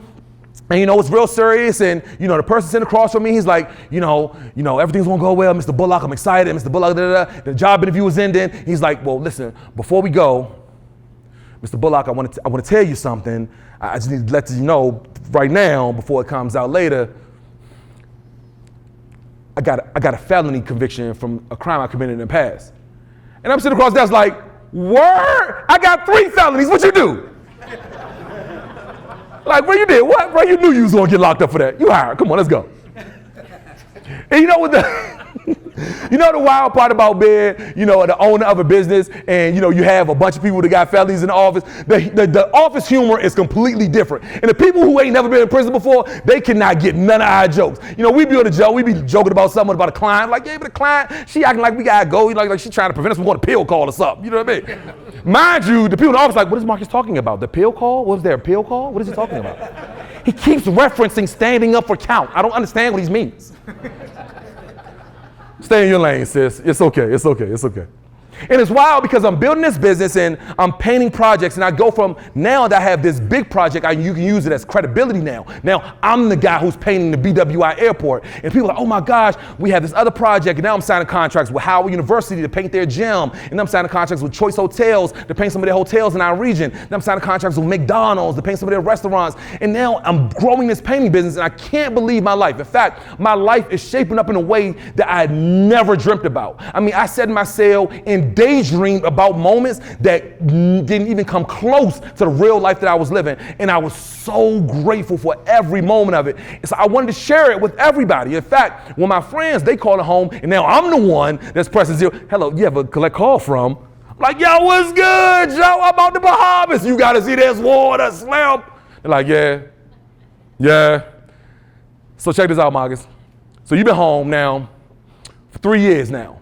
and it's real serious, and the person sitting across from me, he's like, everything's gonna go well, Mr. Bullock, I'm excited, Mr. Bullock, da, da, da. The job interview was ending. He's like, well, listen, before we go, Mr. Bullock, I want to tell you something. I just need to let you know right now before it comes out later. I got a felony conviction from a crime I committed in the past. And I'm sitting across the desk like, word? I got 3 felonies, what you do? Like, bro, you did what? Bro, you knew you was gonna get locked up for that. You hired, come on, let's go. And you know what the wild part about being, the owner of a business and, you have a bunch of people that got felonies in the office, the office humor is completely different. And the people who ain't never been in prison before, they cannot get none of our jokes. We be on the joke, we be joking about something about a client, like, yeah, but the client, she acting like we gotta go, like she trying to prevent us from going to pill call or something, you know what I mean? Mind you, the people in the office like, what is Marcus talking about? The pill call? Was there a pill call? What is he talking about? He keeps referencing standing up for count. I don't understand what he means. Stay in your lane, sis. It's okay. And it's wild because I'm building this business and I'm painting projects, and I go from now that I have this big project, you can use it as credibility now. Now I'm the guy who's painting the BWI airport, and people are like, oh my gosh, we have this other project, and now I'm signing contracts with Howard University to paint their gym, and I'm signing contracts with Choice Hotels to paint some of their hotels in our region, and I'm signing contracts with McDonald's to paint some of their restaurants, and now I'm growing this painting business, and I can't believe my life. In fact, my life is shaping up in a way that I had never dreamt about. I mean, I sat in my cell and daydreamed about moments that didn't even come close to the real life that I was living. And I was so grateful for every moment of it. And so I wanted to share it with everybody. In fact, when my friends, they call it home, and now I'm the one that's pressing 0. Hello, you have a collect call from? I'm like, yo, what's good, Joe? I'm out the Bahamas. You got to see this water, Slim. They're like, yeah. So check this out, Marcus. So you've been home now for 3 years now.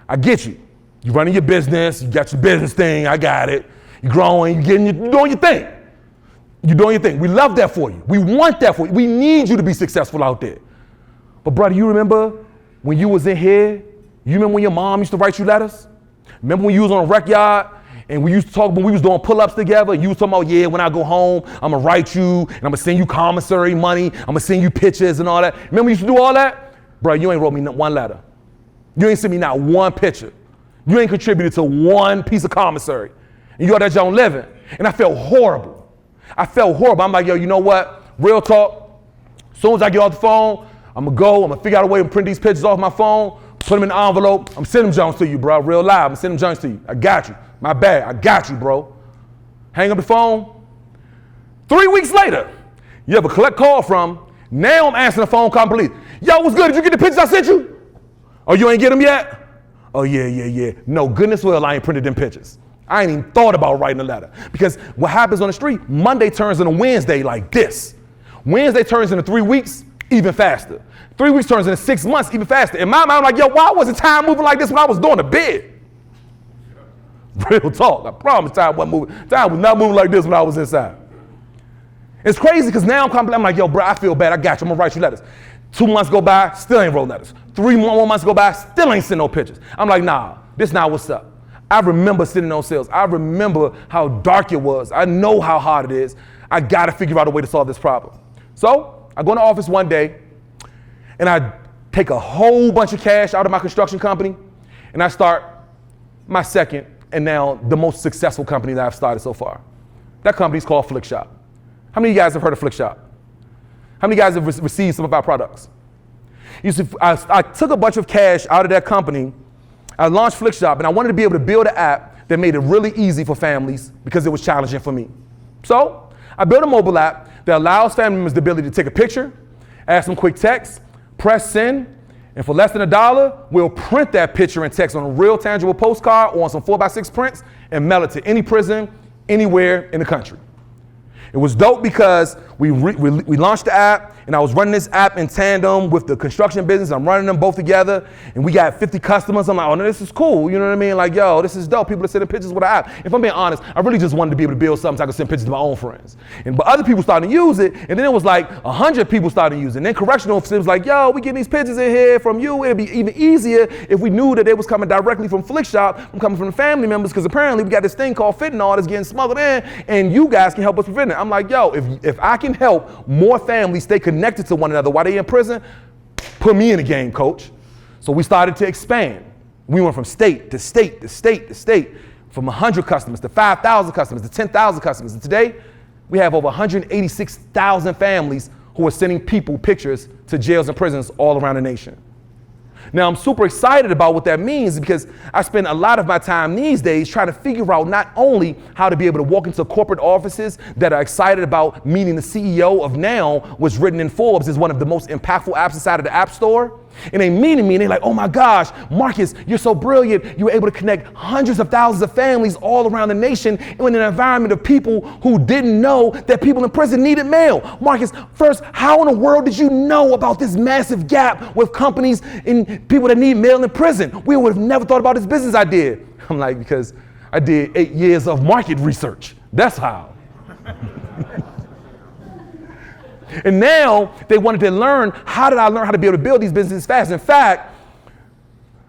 I get you. You're running your business, you got your business thing, I got it. You're growing, you're doing your thing. You're doing your thing. We love that for you. We want that for you. We need you to be successful out there. But brother, you remember when you was in here? You remember when your mom used to write you letters? Remember when you was on a rec yard and we used to talk when we was doing pull-ups together? You was talking about, yeah, when I go home, I'm gonna write you and I'm gonna send you commissary money. I'm gonna send you pictures and all that. Remember we used to do all that? Bro, you ain't wrote me one letter. You ain't sent me not one picture. You ain't contributed to one piece of commissary. And you got that Joan living. And I felt horrible. I'm like, yo, you know what? Real talk. As soon as I get off the phone, I'm gonna figure out a way to print these pictures off my phone, put them in the envelope. I'm sending them Jones to you, bro. Real live. I'm sending them Jones to you. I got you. My bad. I got you, bro. Hang up the phone. 3 weeks later, you have a collect call from. Now I'm answering the phone call police. Yo, what's good? Did you get the pictures I sent you? Oh, you ain't get them yet? Oh, yeah. No, goodness well, I ain't printed them pictures. I ain't even thought about writing a letter. Because what happens on the street, Monday turns into Wednesday like this. Wednesday turns into 3 weeks, even faster. 3 weeks turns into 6 months, even faster. In my mind, I'm like, yo, why wasn't time moving like this when I was doing the bid? Real talk, I promise time wasn't moving. Time was not moving like this when I was inside. It's crazy because now I'm like, yo, bro, I feel bad. I got you. I'm going to write you letters. 2 months go by, still ain't wrote letters. 3 more months go by, still ain't sent no pictures. I'm like, nah, this not what's up. I remember sitting on sales. I remember how dark it was. I know how hard it is. I got to figure out a way to solve this problem. So I go in the office one day, and I take a whole bunch of cash out of my construction company, and I start my second and now the most successful company that I've started so far. That company's called Flikshop. How many of you guys have heard of Flikshop? How many guys have received some of our products? You see, I took a bunch of cash out of that company. I launched Flikshop, and I wanted to be able to build an app that made it really easy for families because it was challenging for me. So I built a mobile app that allows family members the ability to take a picture, add some quick text, press send, and for less than $1, we'll print that picture and text on a real tangible postcard or on some 4x6 prints and mail it to any prison, anywhere in the country. It was dope because we launched the app, And I was running this app in tandem with the construction business. I'm running them both together, and we got 50 customers. I'm like, oh, no, this is cool. You know what I mean? Like, yo, this is dope. People are sending pictures with the app. If I'm being honest, I really just wanted to be able to build something so I could send pictures to my own friends. But other people started to use it, and then it was like 100 people started to use it. And then correctional officers was like, yo, we getting these pictures in here from you. It'd be even easier if we knew that it was coming directly from Flikshop, from coming from the family members, because apparently we got this thing called fentanyl that's getting smuggled in, and you guys can help us prevent it. I'm like, yo, if I can help more families stay connected to one another while they're in prison, put me in the game, coach. So we started to expand. We went from state to state to state to state, from 100 customers to 5,000 customers to 10,000 customers. And today, we have over 186,000 families who are sending people pictures to jails and prisons all around the nation. Now, I'm super excited about what that means because I spend a lot of my time these days trying to figure out not only how to be able to walk into corporate offices that are excited about meeting the CEO of Now, what's written in Forbes is one of the most impactful apps inside of the App Store. And they meeting me and they're like, oh my gosh, Marcus, you're so brilliant. You were able to connect hundreds of thousands of families all around the nation in an environment of people who didn't know that people in prison needed mail. Marcus, first, how in the world did you know about this massive gap with companies and people that need mail in prison? We would have never thought about this business idea. I'm like, because I did 8 years of market research. That's how. And now they wanted to learn, how did I learn how to be able to build these businesses fast? In fact,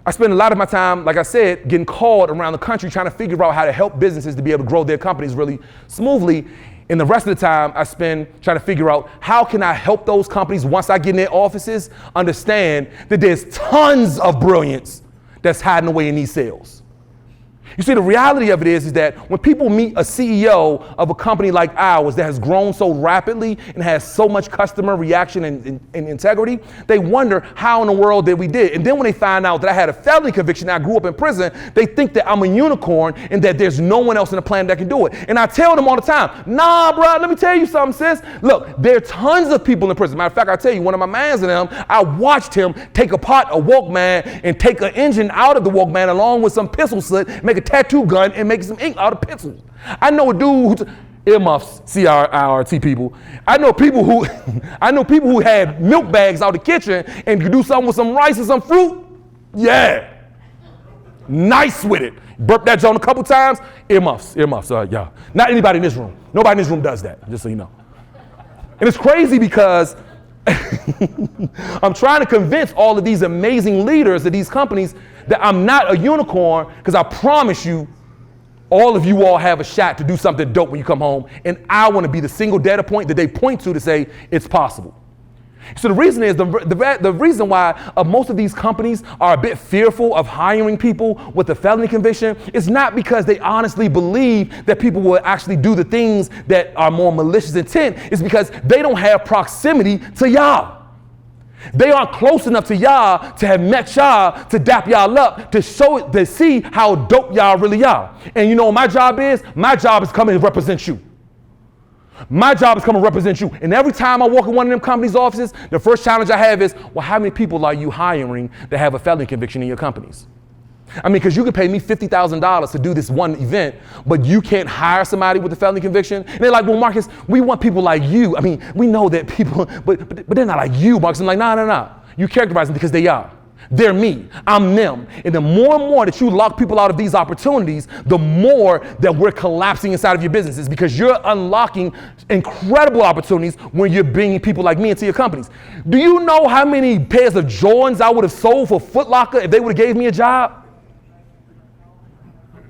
I spend a lot of my time, like I said, getting called around the country trying to figure out how to help businesses to be able to grow their companies really smoothly. And the rest of the time I spend trying to figure out how can I help those companies once I get in their offices understand that there's tons of brilliance that's hiding away in these cells. You see, the reality of it is that when people meet a CEO of a company like ours that has grown so rapidly and has so much customer reaction and integrity, they wonder how in the world did we did. And then when they find out that I had a felony conviction and I grew up in prison, they think that I'm a unicorn and that there's no one else on the planet that can do it. And I tell them all the time, nah, bro, let me tell you something, sis. Look, there are tons of people in prison. Matter of fact, I tell you, one of my mans in them, I watched him take apart a Walkman and take an engine out of the Walkman along with some pistol soot, make a tattoo gun and make some ink out of pencils. I know a dude who's earmuffs, CRIRT people. I know people who had milk bags out of the kitchen and could do something with some rice and some fruit. Yeah. Nice with it. Burp that joint a couple times. Earmuffs. Yeah. Not anybody in this room. Nobody in this room does that, just so you know. And it's crazy because I'm trying to convince all of these amazing leaders of these companies that I'm not a unicorn, because I promise you, all of you all have a shot to do something dope when you come home, and I want to be the single data point that they point to say it's possible. So the reason is, the reason why most of these companies are a bit fearful of hiring people with a felony conviction is not because they honestly believe that people will actually do the things that are more malicious intent. It's because they don't have proximity to y'all. They aren't close enough to y'all to have met y'all, to dap y'all up, to see how dope y'all really are. And you know what my job is? My job is coming to represent you. My job is coming to represent you. And every time I walk in one of them companies' offices, the first challenge I have is, well, how many people are you hiring that have a felony conviction in your companies? I mean, because you could pay me $50,000 to do this one event, but you can't hire somebody with a felony conviction. And they're like, well, Marcus, we want people like you. I mean, we know that people, but they're not like you, Marcus. I'm like, no. You characterize them because they are. They're me. I'm them. And the more and more that you lock people out of these opportunities, the more that we're collapsing inside of your businesses, because you're unlocking incredible opportunities when you're bringing people like me into your companies. Do you know how many pairs of Jordans I would have sold for Foot Locker if they would have gave me a job?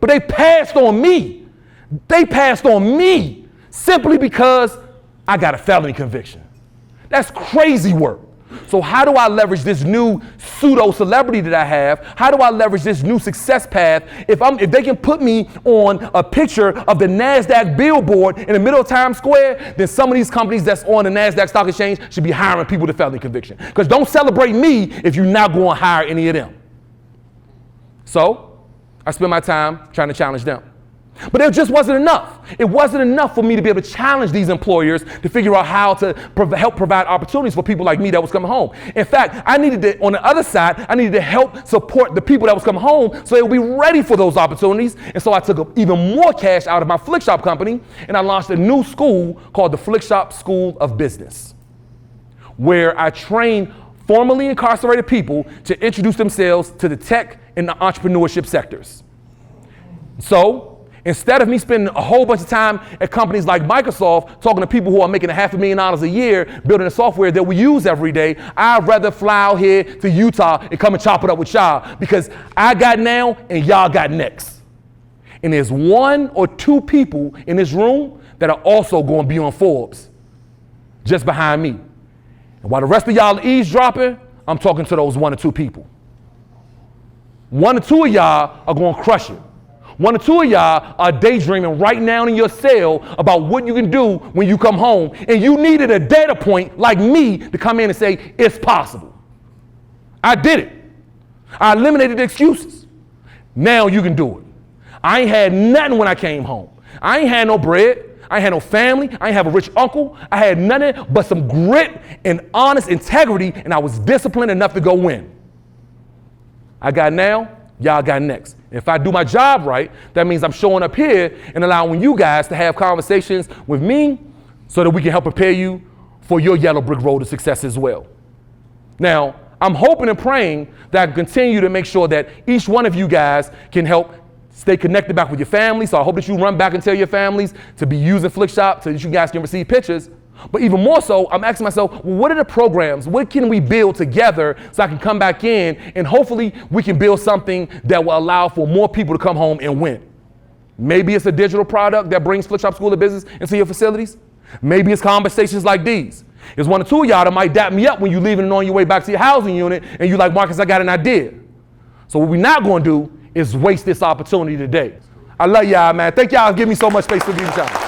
But they passed on me. They passed on me simply because I got a felony conviction. That's crazy work. So how do I leverage this new pseudo celebrity that I have? How do I leverage this new success path? If they can put me on a picture of the NASDAQ billboard in the middle of Times Square, then some of these companies that's on the NASDAQ stock exchange should be hiring people with felony conviction. Because don't celebrate me if you're not going to hire any of them. So I spend my time trying to challenge them. But it just wasn't enough. It wasn't enough for me to be able to challenge these employers to figure out how to help provide opportunities for people like me that was coming home. In fact, I needed to, on the other side, I needed to help support the people that was coming home so they would be ready for those opportunities. And so I took even more cash out of my Flikshop company, and I launched a new school called the Flikshop School of Business. where I train formerly incarcerated people to introduce themselves to the tech and the entrepreneurship sectors. So instead of me spending a whole bunch of time at companies like Microsoft talking to people who are making $500,000 a year building the software that we use every day, I'd rather fly out here to Utah and come and chop it up with y'all, because I got now and y'all got next. And there's 1 or 2 people in this room that are also going to be on Forbes just behind me. And while the rest of y'all are eavesdropping, I'm talking to those 1 or 2 people. 1 or 2 of y'all are going to crush it. 1 or 2 of y'all are daydreaming right now in your cell about what you can do when you come home, and you needed a data point like me to come in and say, it's possible. I did it. I eliminated the excuses. Now you can do it. I ain't had nothing when I came home. I ain't had no bread. I ain't had no family. I ain't have a rich uncle. I had nothing but some grit and honest integrity, and I was disciplined enough to go win. I got now, y'all got next. If I do my job right, that means I'm showing up here and allowing you guys to have conversations with me so that we can help prepare you for your yellow brick road to success as well. Now, I'm hoping and praying that I can continue to make sure that each one of you guys can help stay connected back with your family. So I hope that you run back and tell your families to be using Flikshop so that you guys can receive pictures. But even more so, I'm asking myself, well, what are the programs? What can we build together so I can come back in and hopefully we can build something that will allow for more people to come home and win? Maybe it's a digital product that brings Flikshop School of Business into your facilities. Maybe it's conversations like these. There's 1 or 2 of y'all that might dap me up when you're leaving and on your way back to your housing unit and you're like, Marcus, I got an idea. So what we're not going to do is waste this opportunity today. I love y'all, man. Thank y'all for giving me so much space to be in time.